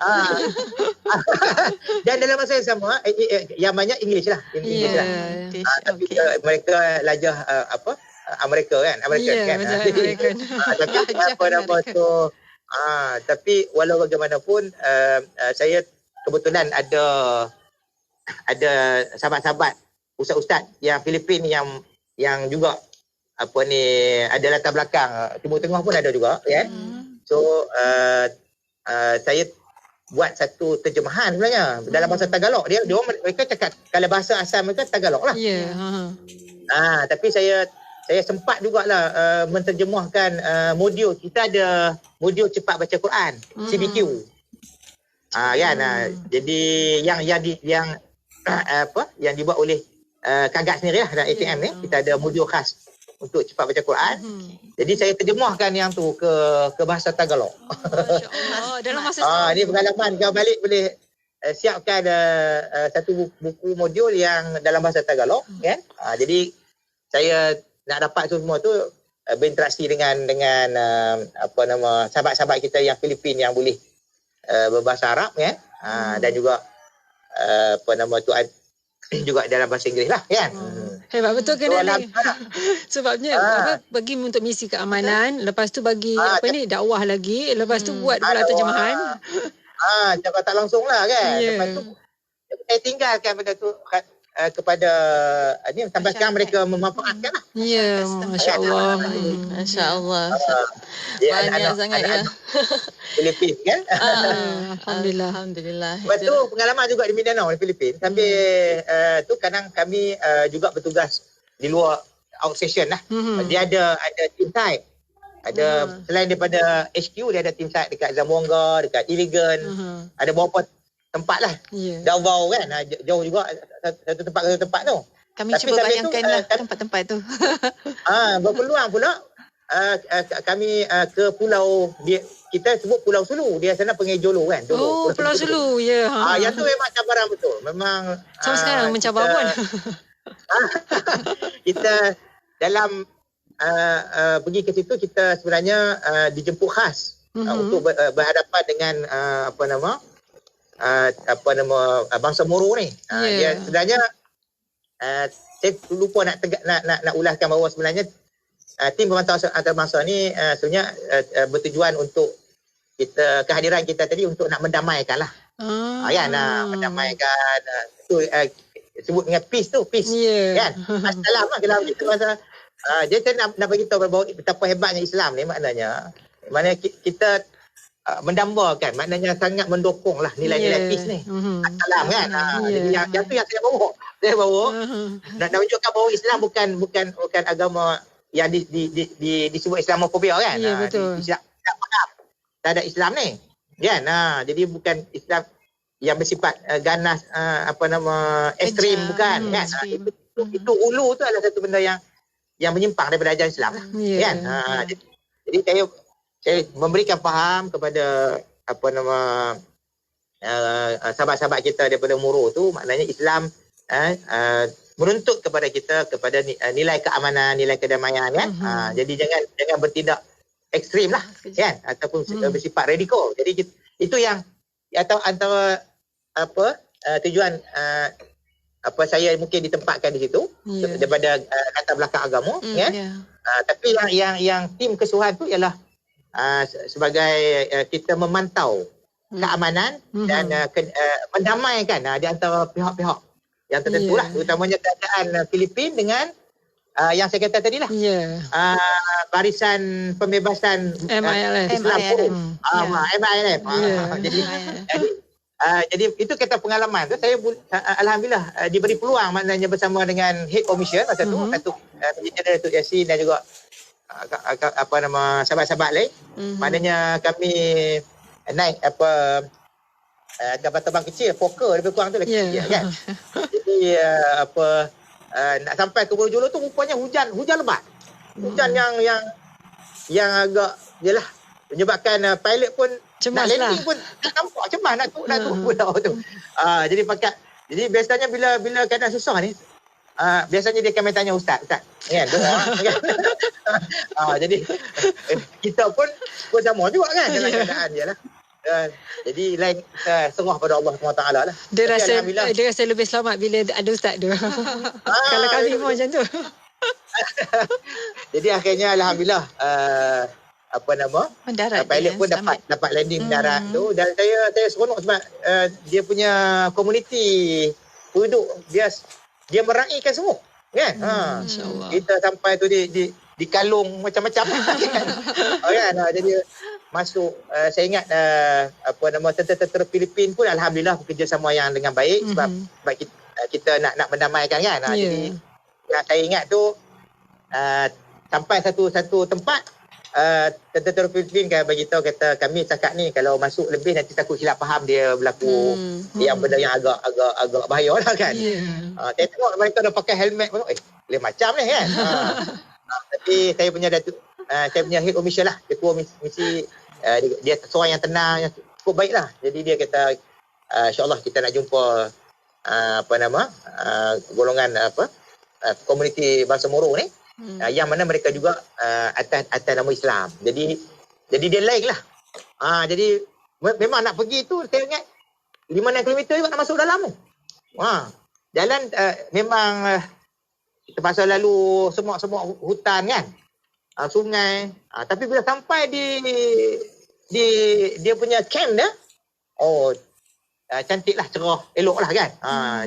Dan dalam masa yang sama yang banyak English lah. Tapi mereka lajah Amerika kan. American. Tapi walau bagaimanapun saya kebetulan ada sahabat-sahabat ustaz-ustaz yang Filipin yang juga ada latar belakang Timur Tengah pun ada juga kan. So saya buat satu terjemahan sebenarnya dalam bahasa Tagalog. Mereka cakap kalau bahasa asal mereka Tagalog lah. Tapi saya sempat jugalah menterjemahkan modul. Kita ada modul cepat baca Quran, CBQ. Kan. Jadi yang dibuat oleh Kagak sendiri lah dalam ATM ni. Kita ada modul khas untuk cepat baca Quran. Jadi saya terjemahkan yang tu ke bahasa Tagalog. Masya-Allah. Dalam masa ni pengalaman, kau balik boleh siapkan satu buku modul yang dalam bahasa Tagalog kan. Jadi saya nak dapat tu semua tu berinteraksi dengan sahabat-sahabat kita yang Filipin yang boleh berbahasa Arab kan. Dan juga juga dalam bahasa Inggeris lah kan. Hebat betul kena ni. Sebabnya bagi untuk misi keamanan, lepas tu bagi dakwah lagi, lepas tu buat pula terjemahan. Cakap tak langsung lah kan. Lepas tu saya tinggalkan benda tu kepada sampai sekarang mereka memanfaatkan lah. Masya-Allah. Masya-Allah. Banyak sangat ya. Filipin kan. Alhamdulillah. Lepas tu pengalaman juga di Mindanao di Filipin. Sambil tu kadang kami juga bertugas di luar outstation lah. Dia ada team site. Ada selain daripada HQ, dia ada team site dekat Zamboanga, dekat Iligan. Ada beberapa tempat lah. Davao kan, jauh juga satu tempat ke satu tempat tu. Kami Tapi cuba sampai bayangkanlah tempat-tempat tu. Berpeluang pula kami ke pulau, kita sebut Pulau Sulu. Dia sana Pengejolo kan. Oh, Pulau Sulu. Ya. Yang tu memang cabaran betul. Memang Sampai sekarang mencabar pun. Kita dalam pergi ke situ, kita sebenarnya dijemput khas untuk berhadapan dengan bangsa Moro ni. Dia sebenarnya saya lupa nak ulaskan bahawa sebenarnya tim pemantau antarabangsa ni sebenarnya bertujuan untuk kehadiran kita tadi untuk nak mendamaikan lah. Mendamaikan tu sebut dengan peace kan. Salam lah kalau kita bahasa. Jadi saya nak beritahu bahawa betapa hebatnya Islam ni, maknanya kita mendambakan, maknanya sangat mendukung lah nilai-nilai peace ni. Salam kan. Jadi yang tu yang saya bawa. Nak tunjukkan bahawa Islam bukan agama yang disebut Islamofobia kan. Betul. Islam faham tak ada Islam ni kan. Jadi bukan Islam yang bersifat ganas ekstrim, bukan kan. Itu hulu tu adalah satu benda yang menyimpang daripada ajaran Islam lah, kan. Jadi saya memberikan faham kepada sahabat-sahabat kita daripada Moro tu, maknanya Islam menuntut kepada kita kepada nilai keamanan, nilai kedamaian kan. Jadi jangan bertindak ekstrim lah kan, ataupun bersifat radikal. Jadi itu yang atau antara tujuan saya mungkin ditempatkan di situ daripada latar belakang agama kan. Tapi yang tim kesuhan tu ialah sebagai kita memantau keamanan dan mendamaikan di antara pihak-pihak yang tertentu lah, terutamanya keadaan Filipin dengan yang saya kata tadi lah, Barisan Pembebasan MILF. Islam Forum, MILF. Jadi itu kata pengalaman tu, saya alhamdulillah diberi peluang, maknanya bersama dengan Head Commission masa tu, Datuk Datuk Yasin dan juga sahabat-sahabat lain. Maknanya kami naik kapal terbang kecil, Fokker lebih kurang tu lagi kan. Jadi nak sampai ke Pulau Jolo tu rupanya hujan lebat. Hujan yang agak jelah menyebabkan pilot pun cemas nak landing pun tak nampak, cemas nak turun pulau tu. Jadi biasanya bila keadaan susah ni, biasanya dia akan tanya ustaz kan, doa kan. Jadi kita pun sama juga kan dalam keadaan dia lah. Jadi lain serah pada Allah SWT lah. Dia rasa lebih selamat bila ada ustaz tu. Kalau kami pun macam tu. Jadi akhirnya alhamdulillah pilot pun dapat landing mendarat tu, dan saya seronok sebab dia punya komuniti penduduk dia meraihkan semua kan. Kita sampai tu di kalung macam-macam kan. Jadi masuk, saya ingat tentera Filipin pun alhamdulillah bekerjasama yang dengan baik sebab kita nak mendamaikan kan. Jadi yang saya ingat tu sampai satu tempat tentera Filipin kan bagi tahu, kata kami cakap ni kalau masuk lebih nanti takut silap faham, dia berlaku yang benda yang agak bahaya lah kan. Saya tengok mereka dah pakai helmet pun, boleh macam ni kan. Tapi saya punya head official lah, ketua misi, dia seorang yang tenang, yang cukup baik lah. Jadi dia kata insyaAllah kita nak jumpa golongan komuniti bangsa Moro ni, yang mana mereka juga atas nama Islam. Jadi dia lain lah. Jadi memang nak pergi tu, saya ingat 5-6 km juga nak masuk dalam tu. Jalan memang terpaksa lalu semua hutan kan, sungai. Tapi bila sampai di dia punya camp dia, cantik lah, cerah, elok lah kan.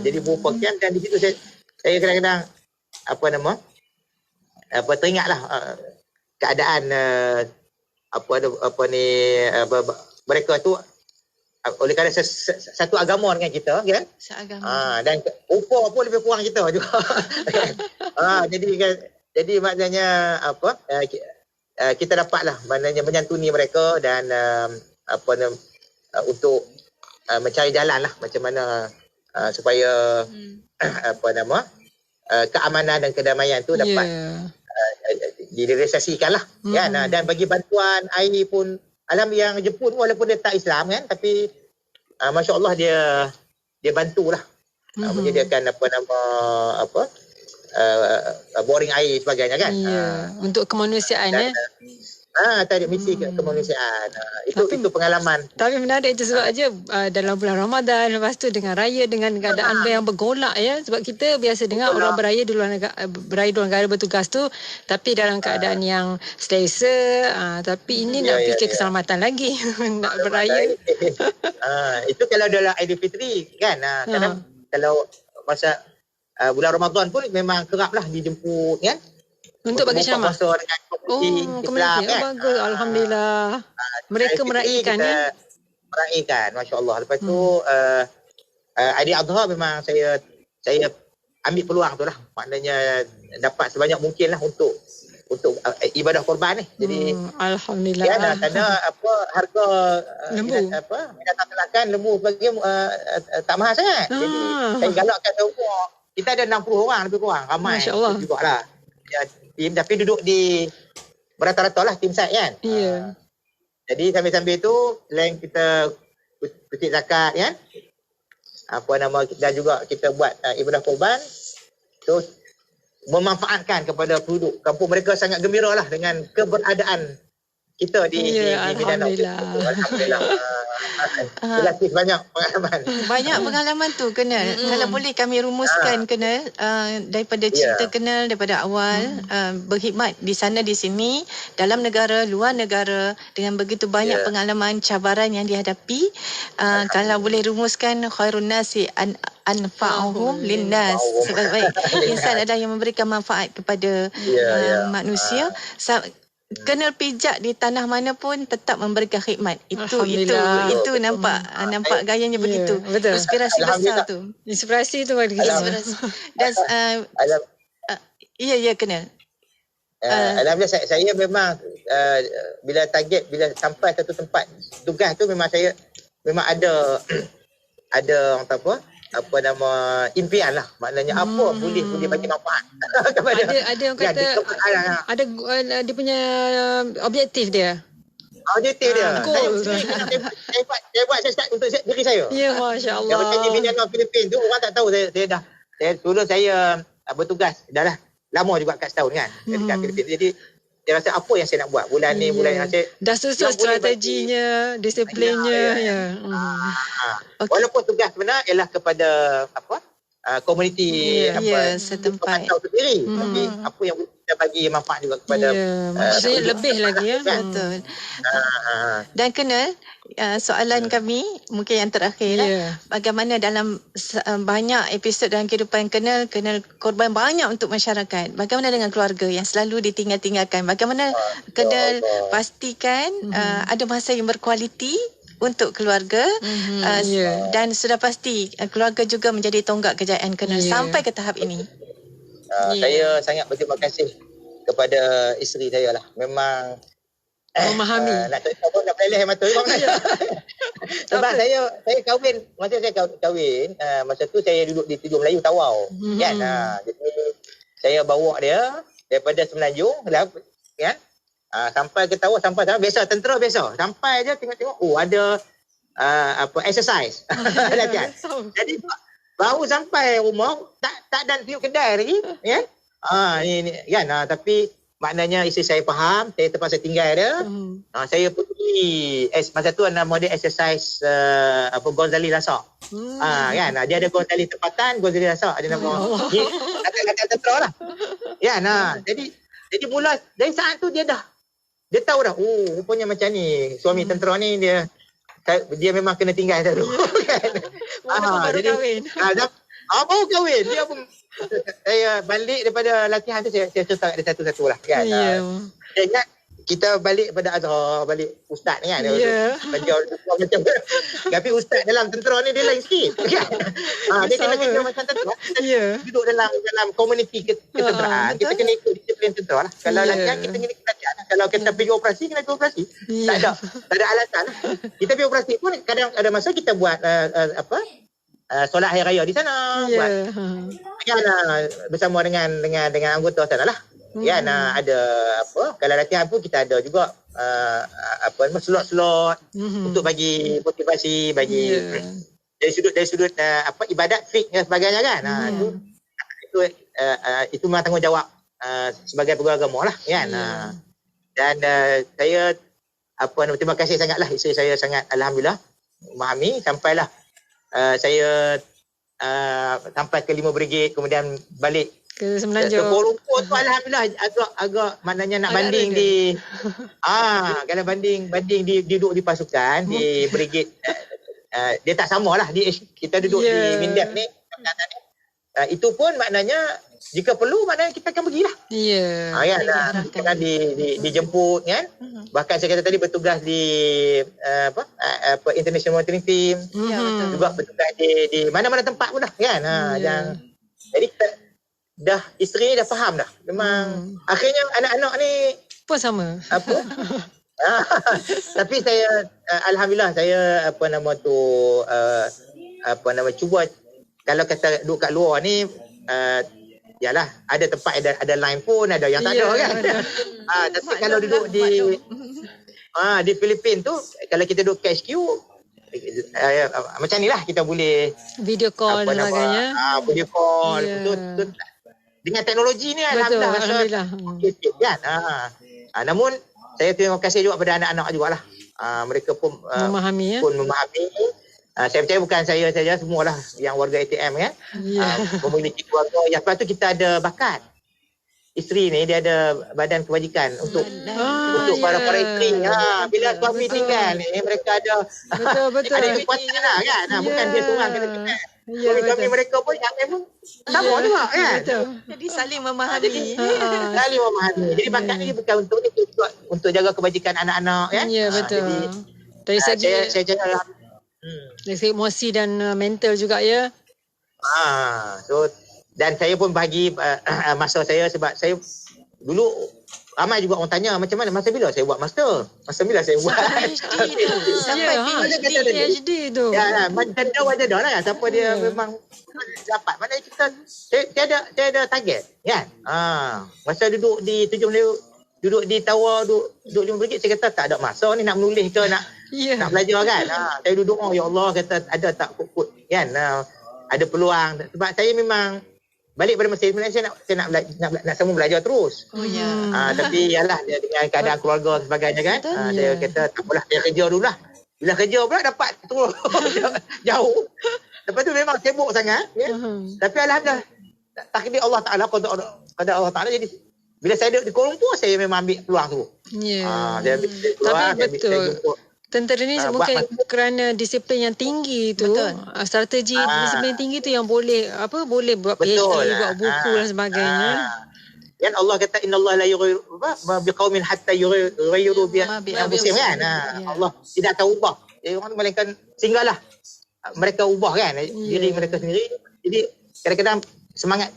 Jadi berupa camp, dan di situ saya kadang-kadang teringat lah keadaan mereka tu oleh kerana satu agama dengan kita kan. Dan rupa pun lebih kurang kita juga. Jadi kan Jadi maknanya apa? Kita dapatlah maknanya menyantuni mereka dan untuk mencari jalan lah macam mana supaya keamanan dan kedamaian tu dapat direalisasikan lah. Kan? Dan bagi bantuan air pun yang Jepun walaupun dia tak Islam kan, tapi Masya Allah dia bantulah menyediakan boring air sebagainya kan. Untuk kemanusiaan Tadi misi kemanusiaan. Itu pengalaman. Tapi menarik itu sebab aja dalam bulan Ramadan, lepas tu dengan raya dengan keadaan yang bergolak ya, sebab kita biasa dengar orang beraya di luar negara bertugas tu tapi dalam keadaan yang selesa, tapi ini nak fikir keselamatan lagi nak beraya. Itu kalau dalam Aidilfitri kan. Kadang kalau masa bulan Ramadan pun memang keraplah dijemput kan. Untuk bagi ceramah. Islam, kan? Bagus. Alhamdulillah. Mereka meraihkan ya. Meraihkan, Masya Allah. Lepas tu, Aidil Adha memang saya ambil peluang tu lah. Maknanya dapat sebanyak mungkin lah untuk ibadah korban ni. Jadi, Alhamdulillah. Ya, kerana harga lembu. binatang ternakan lembu sebagainya tak mahal sangat. Jadi, saya galakkan semua. Kita ada 60 orang lebih kurang. Ramai. Masya Allah. Jugalah. Ya, tim tapi duduk di berata-rata lah tim side kan. Jadi sambil-sambil tu selain kita kutip zakat kan, dan juga kita buat ibadah korban, so memanfaatkan kepada penduduk kampung. Mereka sangat gembira lah dengan keberadaan kita di Mindanao. Alhamdulillah. Relatif banyak pengalaman. Banyak pengalaman tu Kenal. Kalau boleh kami rumuskan Kenal, daripada cerita Kenal daripada awal, berkhidmat di sana di sini, dalam negara, luar negara, dengan begitu banyak pengalaman cabaran yang dihadapi. Kalau boleh rumuskan khairun nasi anfa'uhum linnas, sebaik insan ada yang memberikan manfaat kepada manusia. Kenal pijak di tanah mana pun tetap memberikan khidmat. Itu nampak gayanya begitu. Betul. Inspirasi besar tu. Inspirasi tu bagi kita. Dan Kenal. Alhamdulillah saya memang bila sampai satu tempat tugas tu memang saya memang ada impian lah, maknanya apa boleh bagi manfaat kepada ada yang kata ada dia punya objektif dia. Saya buat untuk diri saya. Ya, Masya Allah. Yang macam di Mindanao Filipin tu orang tak tahu saya dulu saya bertugas dah lama juga kat setahun kan dekat Filipin. Jadi saya rasa apa yang saya nak buat bulan ni, bulan yang saya dah susun strateginya, disiplinnya. Walaupun tugas sebenar ialah kepada komuniti setempat sendiri, tapi apa yang kita bagi manfaat juga kepada maksudnya lebih lagi ya. Betul. Dan Kenal, soalan kami mungkin yang terakhir lah, bagaimana dalam banyak episod dalam kehidupan Kenal korban banyak untuk masyarakat, bagaimana dengan keluarga yang selalu ditinggal-tinggalkan, bagaimana Kenal pastikan ada masa yang berkualiti untuk keluarga, dan sudah pasti keluarga juga menjadi tonggak kejayaan Kenal sampai ke tahap ini. Saya sangat berterima kasih kepada isteri saya lah. Memang memahami. Nak peleh mata sebab saya kahwin, masa saya kahwin, masa tu saya duduk di Tujuh Melayu Tawau kan. Jadi saya bawa dia daripada Semenanjung kan, sampai ke Tawau, sampai biasa tentera biasa, sampai je tengok ada exercise latihan. Jadi baru sampai rumah tak ada tengok kedai lagi kan. Ni kan, tapi maknanya isteri saya faham, saya terpaksa tinggal dia. Saya pergi masa tu nama dia exercise Gonzali Lasak. Kan, dia ada Gonzali tempatan, Gonzali Lasak, ada nama ni kata tentera lah. Ya, jadi mula dari saat tu dia tahu dah, rupanya macam ni suami tentera ni, dia memang kena tinggal dulu kan. Baru kahwin. Baru kahwin. Dia pun saya balik daripada latihan tu, saya cerita ada satu-satu lah kan. Saya ingat kita balik pada Azhar, balik ustaz ni kan. Ya. Belajar macam tapi ustaz dalam tentera ni dia lain sikit. Kan? Dia kena kerja macam tentera. Ya. Duduk dalam komuniti ketenteraan, kita kena ikut disiplin tentera lah. Kalau latihan kita kena ikut latihan. Kalau kita pergi operasi, kena ikut operasi. Tak ada alasan lah. Kita pergi operasi pun kadang ada masa kita buat solat hari raya di sana, buat kan, bersama dengan anggota sana lah. Kan ada apa, kalau latihan pun kita ada juga slot-slot untuk bagi motivasi, bagi dari sudut ibadat fik dan sebagainya kan. Itu memang tanggungjawab sebagai pegawai agama lah kan. Dan saya terima kasih sangatlah, isteri saya sangat alhamdulillah memahami sampailah saya sampai ke 5 brigade, kemudian balik ke Semenanjung. Kuala Lumpur tu alhamdulillah agak maknanya nak banding di kalau banding duduk di pasukan di brigade dia tak samalah kita duduk di Mindep ni itu pun maknanya jika perlu maknanya kita akan pergilah. Kita kan dijemput kan. Bahkan saya kata tadi bertugas di International Monitoring Team. Juga bertugas di mana-mana tempat pun dah kan. Jadi dah isteri dah faham dah. Memang akhirnya anak-anak ni pun sama. Tapi saya alhamdulillah saya cuba kalau kata duduk kat luar ni yalah ada tempat ada line pun ada yang tak ada kan. Tapi kalau duduk di Filipin tu kalau kita duduk KHQ macam ni lah kita boleh video call dan sebagainya. Video call tu dengan teknologi ni alhamdulillah. Kan. Namun saya terima kasih juga pada anak-anak jugalah. Mereka pun memahami. Saya percaya bukan saya saja, semualah yang warga ATM kan. Memiliki keluarga yang lepas tu kita ada bakat. Isteri ni dia ada badan kebajikan untuk para isteri. Bila suami tinggal ni mereka ada ada kekuatan lah kan. Bukan dia seorang kena kena. Suami mereka pun yang memang sama juga kan. Jadi saling memahami. Saling memahami. Jadi bakat ni bukan untuk jaga kebajikan anak-anak kan. Ya betul. Dari segi saya cakap dari segi emosi dan mental juga ya. So dan saya pun bagi masa saya sebab saya dulu ramai juga orang tanya macam mana masa bila saya buat master, masa bila saya buat sampai PhD tu. Ya, macam dah lah siapa dia memang dapat. Maknanya kita saya ada target kan. Masa duduk di duduk di tower duduk 5 brigade saya kata tak ada masa ni nak menulis ke nak belajar kan. Saya duduk ya Allah kata ada tak kut kan. Ada peluang sebab saya memang balik pada masa sebenarnya saya nak sambung belajar terus. Tapi yalah dengan keadaan keluarga dan sebagainya kan. Saya kata tak apalah saya kerja dulu lah. Bila kerja pula dapat terus jauh. Lepas tu memang sibuk sangat ya. Tapi alhamdulillah takdir Allah Taala qada Allah Taala jadi bila saya duduk di Kuala Lumpur saya memang ambil peluang tu. Tapi betul. Tentera ni mungkin kerana disiplin yang tinggi tu, strategi disiplin tinggi tu yang boleh buat PhD, buat buku dan sebagainya. Kan Allah kata innallaha la yughayyiru biqaumin hatta yughayyiru bi anfusihim kan. Allah tidak akan ubah. Orang melainkan sehinggalah mereka ubah kan diri mereka sendiri. Jadi kadang-kadang semangat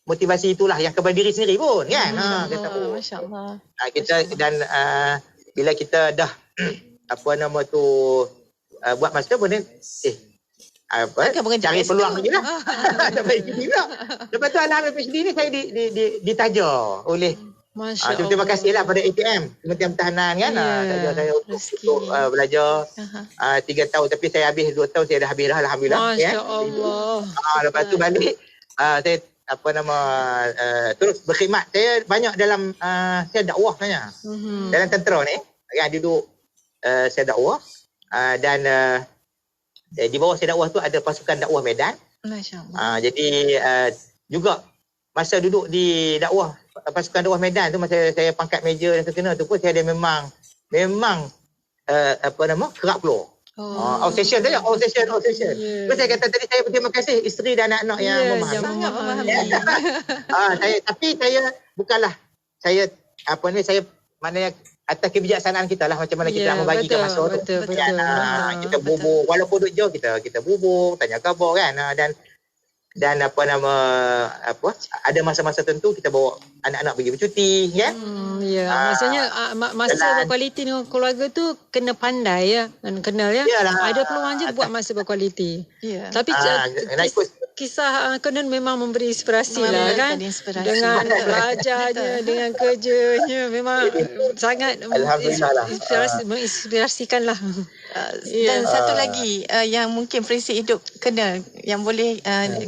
motivasi itulah yang kepada diri sendiri pun kan. Masya-Allah. Kita dan bila kita dah buat master pun cari peluang lagi lah. Dapat PhD pula. Lepas tu alhamdulillah PhD ni saya ditaja oleh terima kasih lah pada ATM Kementerian Pertahanan kan. Taja saya untuk belajar 3 tahun tapi saya habis 2 tahun saya dah habis dah alhamdulillah. Masya-Allah. Lepas tu balik saya terus berkhidmat. Saya banyak dalam saya dakwah sebenarnya. Dalam tentera ni kan duduk saya dakwah dan di bawah saya dakwah tu ada pasukan dakwah Medan. Masya-Allah. Jadi juga masa duduk di dakwah pasukan dakwah Medan tu masa saya pangkat major dan terkena tu pun saya ada memang kerap keluar. Obsession saja, obsession. Terus saya kata tadi saya berterima kasih isteri dan anak-anak yang memahami. Sangat memahami. Tapi saya bukanlah saya maknanya atas kebijaksanaan kita lah macam mana kita nak membagikan masa tu. Betul. Kita bubur walaupun duduk jauh kita bubur, tanya khabar kan. Dan ada masa-masa tentu kita bawa anak-anak pergi bercuti kan. Maksudnya masa berkualiti dengan keluarga tu kena pandai ya, kenal ya. Yalah. Ada peluang je buat masa berkualiti. Ya. Tapi kisah Kenan memang memberi inspirasi lah kan. Dengan belajarnya, dengan kerjanya memang sangat menginspirasikan lah. Dan satu lagi yang mungkin prinsip hidup kena yang boleh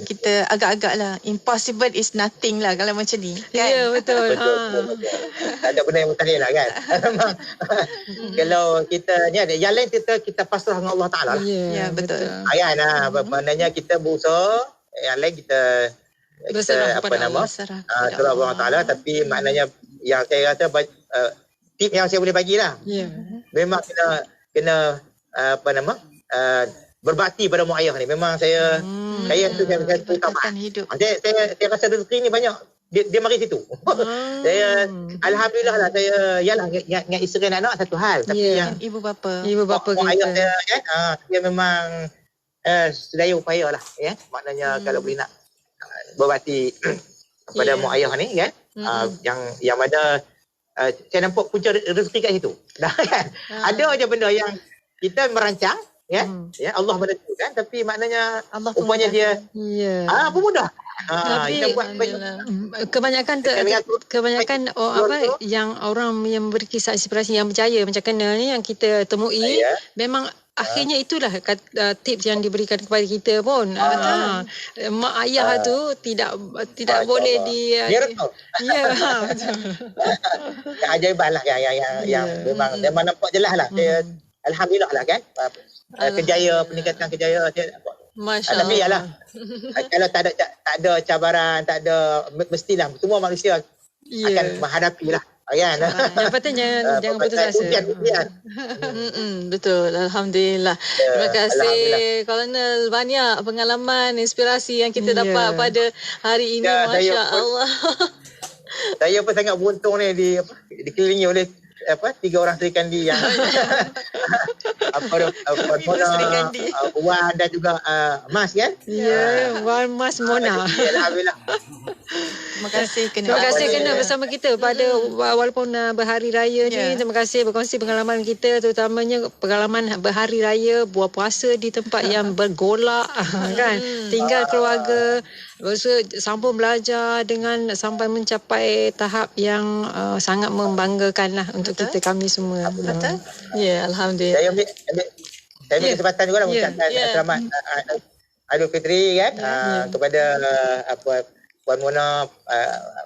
kita agak-agak lah, impossible is nothing lah kalau macam ni kan. Ya betul. Tak ada benda yang mustahil lah kan. Kalau kita ni ada yang lain kita pasrah dengan Allah Taala lah. Ya betul. Kan maknanya kita berusaha, yang lain kita berserah kepada Allah. Surah Allah Taala. Tapi maknanya yang saya kata tip yang saya boleh bagilah. Memang kena berbakti pada mak ayah ni. Memang saya berkaitan hidup. Saya rasa rezeki ni banyak dia mari situ. Saya alhamdulillah lah, saya dengan isteri anak satu hal, tapi yang ibu bapa mak ayah saya kan dia memang sedaya upaya lah ya. Maknanya kalau boleh nak berbakti kepada mak ayah ni kan, yang mana saya nampak punca rezeki kat situ. Dah kan. Ada aja benda yang kita merancang ya, Allah menentukan, tapi maknanya Allah rupanya dia pemudah. Tapi kebanyakan yang orang yang berkisah inspirasi yang berjaya macam Kenan ni yang kita temui, memang akhirnya itulah tips yang diberikan kepada kita pun. Mak ayah tu tidak boleh keajaiban lah yang memang nampak jelas lah. Alhamdulillah lah kan. Peningkatan kejayaan Masya Allah. Tapi yalah, kalau tak ada cabaran, tak ada, mestilah semua manusia akan menghadapi lah kan. Yang penting jangan putus asa. Betul, alhamdulillah. Terima kasih Kolonel, banyak pengalaman, inspirasi yang kita dapat pada hari ini. Masya Allah. Saya pun sangat beruntung ni dikelilingi oleh 3 orang Sri Kandi yang Wan dan juga Mas kan. Wan, Mas, Mona. Alhamdulillah. Terima kasih Kenan bersama kita pada walaupun berhari raya ni. Terima kasih berkongsi pengalaman kita, terutamanya pengalaman berhari raya, buat puasa di tempat yang bergolak kan. Tinggal keluarga, sambung belajar dengan sampai mencapai tahap yang sangat membanggakan lah untuk kami semua. Betul. Ya, alhamdulillah. Saya ambil kesempatan juga lah mengucapkan selamat Aidil Fitri kan kepada Puan Mona,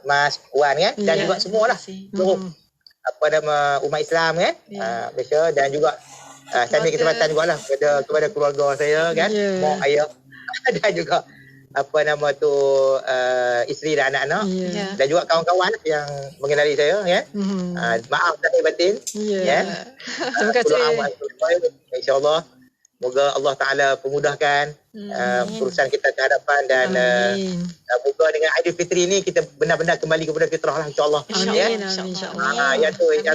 Mas, Wan kan, dan juga semualah seluruh umat Islam kan, Malaysia, dan juga saya ambil kesempatan jugalah kepada keluarga saya kan, mak ayah dan juga isteri dan anak-anak, dan juga kawan-kawan yang mengenali saya kan. Maaf lahir batin ya. Terima kasih. InsyaAllah moga Allah Ta'ala pemudahkan urusan kita ke hadapan, dan moga dengan Aidil Fitri ni kita benar-benar kembali kepada fitrah lah, insyaAllah. InsyaAllah.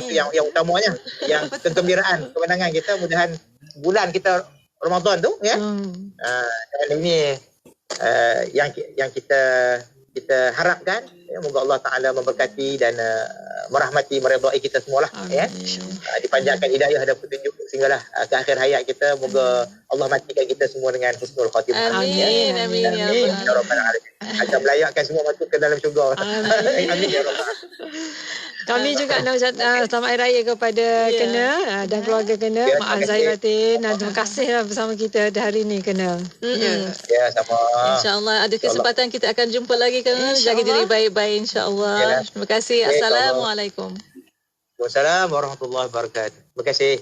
Yang utamanya, yang kegembiraan, kemenangan kita, mudahan bulan kita Ramadan tu ya. Dan ini yang kita harapkan ya, moga Allah Ta'ala memberkati dan merahmati, meredai kita semualah ya. Dipanjangkan hidayah dan petunjuk sehinggalah ke akhir hayat kita. Moga Allah matikan kita semua dengan husnul khatimah. Amin. Amin ya rabbal alamin. Akan melayakkan semua masuk ke dalam syurga. Amin ya rabbal. Kami juga nak ucap selamat hari raya kepada Kenan dan keluarga Kenan. Maaf Zahir batin, dan terima kasih bersama kita hari ini Kenan. Ya, sama. InsyaAllah ada kesempatan kita akan jumpa lagi Kenan. Jaga diri baik-baik insyaAllah. Terima kasih. Assalamualaikum. Waalaikumsalam warahmatullahi wabarakatuh. Terima kasih.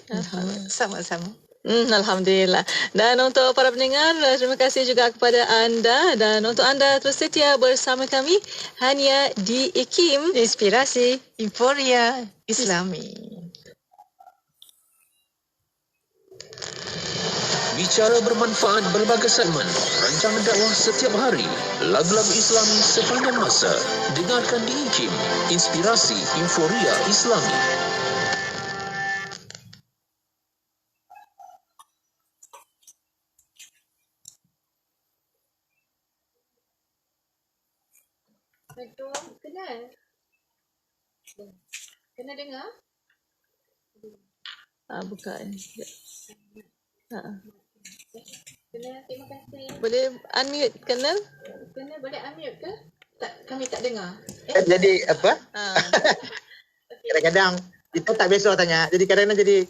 Sama-sama. Alhamdulillah. Dan untuk para pendengar, terima kasih juga kepada anda, dan untuk anda terus setia bersama kami hanya di IKIM, Inspirasi Inforia Islami. Bicara bermanfaat berbagai segmen, rancangan dakwah setiap hari, lagu-lagu Islami sepanjang masa. Dengarkan di IKIM, Inspirasi Inforia Islami. Kena dengar? Bukan. Kena, terima kasih. Boleh unmute Colonel? Kena boleh unmute ke? Tak, kami tak dengar. Jadi apa? Kadang-kadang itu tak biasa tanya. Jadi kadang-kadang jadi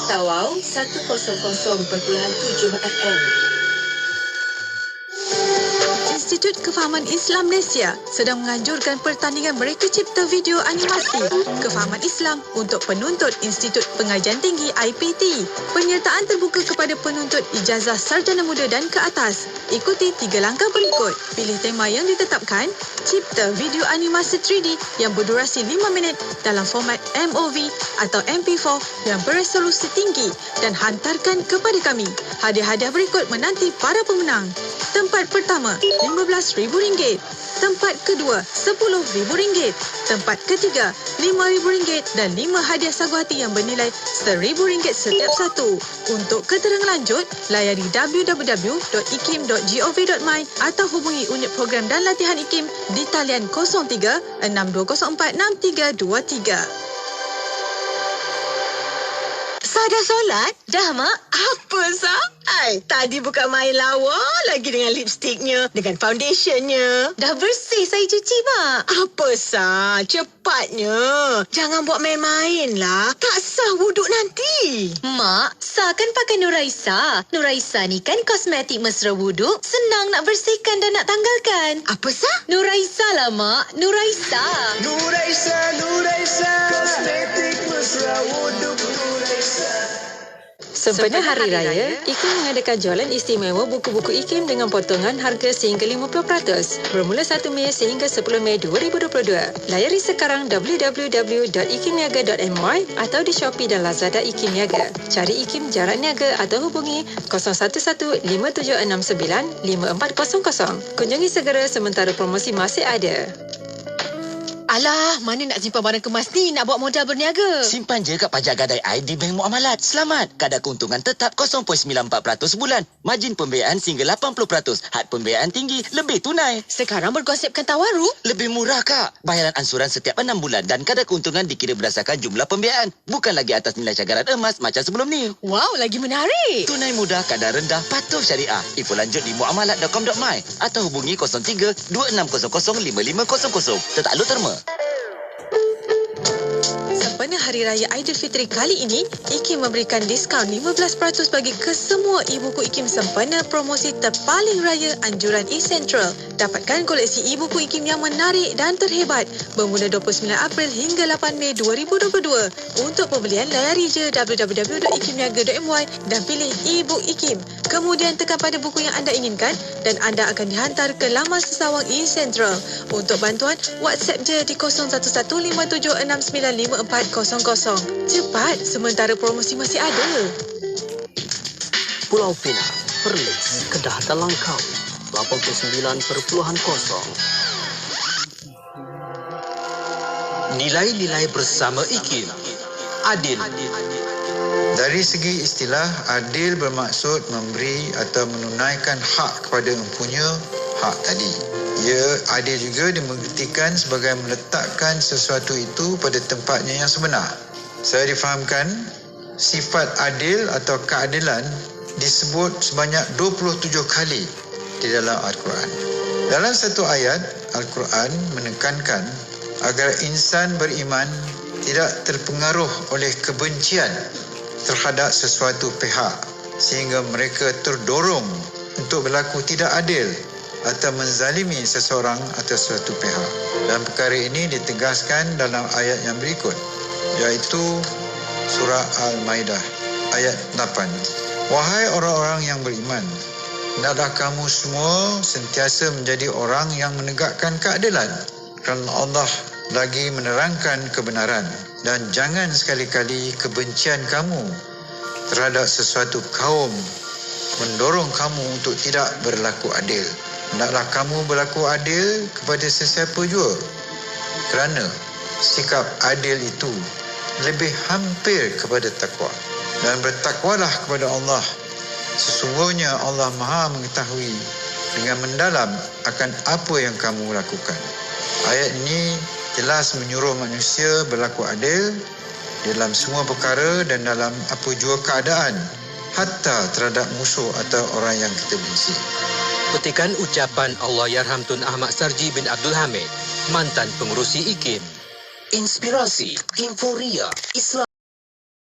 Tawau 100.7 FM. Institut Kefahaman Islam Malaysia sedang menganjurkan pertandingan mereka cipta video animasi Kefahaman Islam untuk penuntut Institut Pengajian Tinggi IPT. Penyertaan terbuka kepada penuntut ijazah sarjana muda dan ke atas. Ikuti 3 langkah berikut. Pilih tema yang ditetapkan, cipta video animasi 3D yang berdurasi 5 minit dalam format MOV atau MP4 yang beresolusi tinggi dan hantarkan kepada kami. Hadiah-hadiah berikut menanti para pemenang. Tempat pertama, RM15,000. Tempat kedua, RM10,000. Tempat ketiga, RM5,000 dan 5 hadiah sagu hati yang bernilai RM1,000 setiap satu. Untuk keterangan lanjut, layari www.ikim.gov.my atau hubungi unit program dan latihan IKIM di talian 03 6204 6323. Dah solat? Dah, Mak. Apa, Sah? Tadi bukan main lawa lagi dengan lipstiknya, dengan foundationnya. Dah bersih saya cuci, Mak. Apa, Sah? Cepatnya. Jangan buat main-main lah. Tak sah wuduk nanti. Mak, Sah kan pakai Nuraisa. Nuraisa ni kan kosmetik mesra wuduk. Senang nak bersihkan dan nak tanggalkan. Apa, Sah? Nuraisa lah, Mak. Nuraisa. Nuraisa, kosmetik mesra wuduk Nuraisa. Sempena Hari Raya, IKIM mengadakan jualan istimewa buku-buku IKIM dengan potongan harga sehingga 50% bermula 1 Mei sehingga 10 Mei 2022. Layari sekarang www.ikimniaga.my atau di Shopee dan Lazada IKIM Niaga. Cari IKIM Jarak Niaga atau hubungi 011-5769-5400. Kunjungi segera sementara promosi masih ada. Alah, mana nak simpan barang kemas ni? Nak buat modal berniaga. Simpan je kat pajak gadai I di Bank Muamalat. Selamat. Kadar keuntungan tetap 0.94% bulan. Margin pembiayaan sehingga 80%. Had pembiayaan tinggi, lebih tunai. Sekarang berkonsepkan tawaru? Lebih murah, Kak. Bayaran ansuran setiap 6 bulan dan kadar keuntungan dikira berdasarkan jumlah pembiayaan. Bukan lagi atas nilai cagaran emas macam sebelum ni. Wow, lagi menarik. Tunai mudah, kadar rendah, patuh syariah. Info lanjut di muamalat.com.my atau hubungi 03 2600 5500. Tetakluk terma. Sempena Hari Raya Aidilfitri kali ini, IKIM memberikan diskaun 15% bagi kesemua e-buku IKIM sempena promosi terpaling raya anjuran eCentral. Dapatkan koleksi e-buku IKIM yang menarik dan terhebat bermula 29 April hingga 8 Mei 2022. Untuk pembelian, layari je www.ikimniaga.my dan pilih e-book IKIM. Kemudian tekan pada buku yang anda inginkan dan anda akan dihantar ke laman sesawang eCentral. Untuk bantuan, WhatsApp je di 0115769540. Cepat, sementara promosi masih ada. Pulau Pinang, Perlis, Kedah dan Langkawi 89.0. Nilai-nilai bersama IKIM. Adil. Dari segi istilah, adil bermaksud memberi atau menunaikan hak kepada yang punya hak tadi. Ia adil juga dimengertikan sebagai meletakkan sesuatu itu pada tempatnya yang sebenar. Saya difahamkan, sifat adil atau keadilan disebut sebanyak 27 kali di dalam Al-Quran. Dalam satu ayat, Al-Quran menekankan agar insan beriman tidak terpengaruh oleh kebencian terhadap sesuatu pihak sehingga mereka terdorong untuk berlaku tidak adil atau menzalimi seseorang atau suatu pihak. Dan perkara ini ditegaskan dalam ayat yang berikut, iaitu surah Al-Maidah ayat 8. Wahai orang-orang yang beriman, hendaklah kamu semua sentiasa menjadi orang yang menegakkan keadilan, kerana Allah lagi menerangkan kebenaran, dan jangan sekali-kali kebencian kamu terhadap sesuatu kaum mendorong kamu untuk tidak berlaku adil. Hendaklah kamu berlaku adil kepada sesiapa jua, kerana sikap adil itu lebih hampir kepada takwa. Dan bertakwalah kepada Allah. Sesungguhnya Allah Maha mengetahui dengan mendalam akan apa yang kamu lakukan. Ayat ini jelas menyuruh manusia berlaku adil dalam semua perkara dan dalam apa jua keadaan, hatta terhadap musuh atau orang yang kita benci. Petikan ucapan Allahyarham Tun Ahmad Sarji bin Abdul Hamid, mantan pengurusi IKIM. Inspirasi Inforia Islam.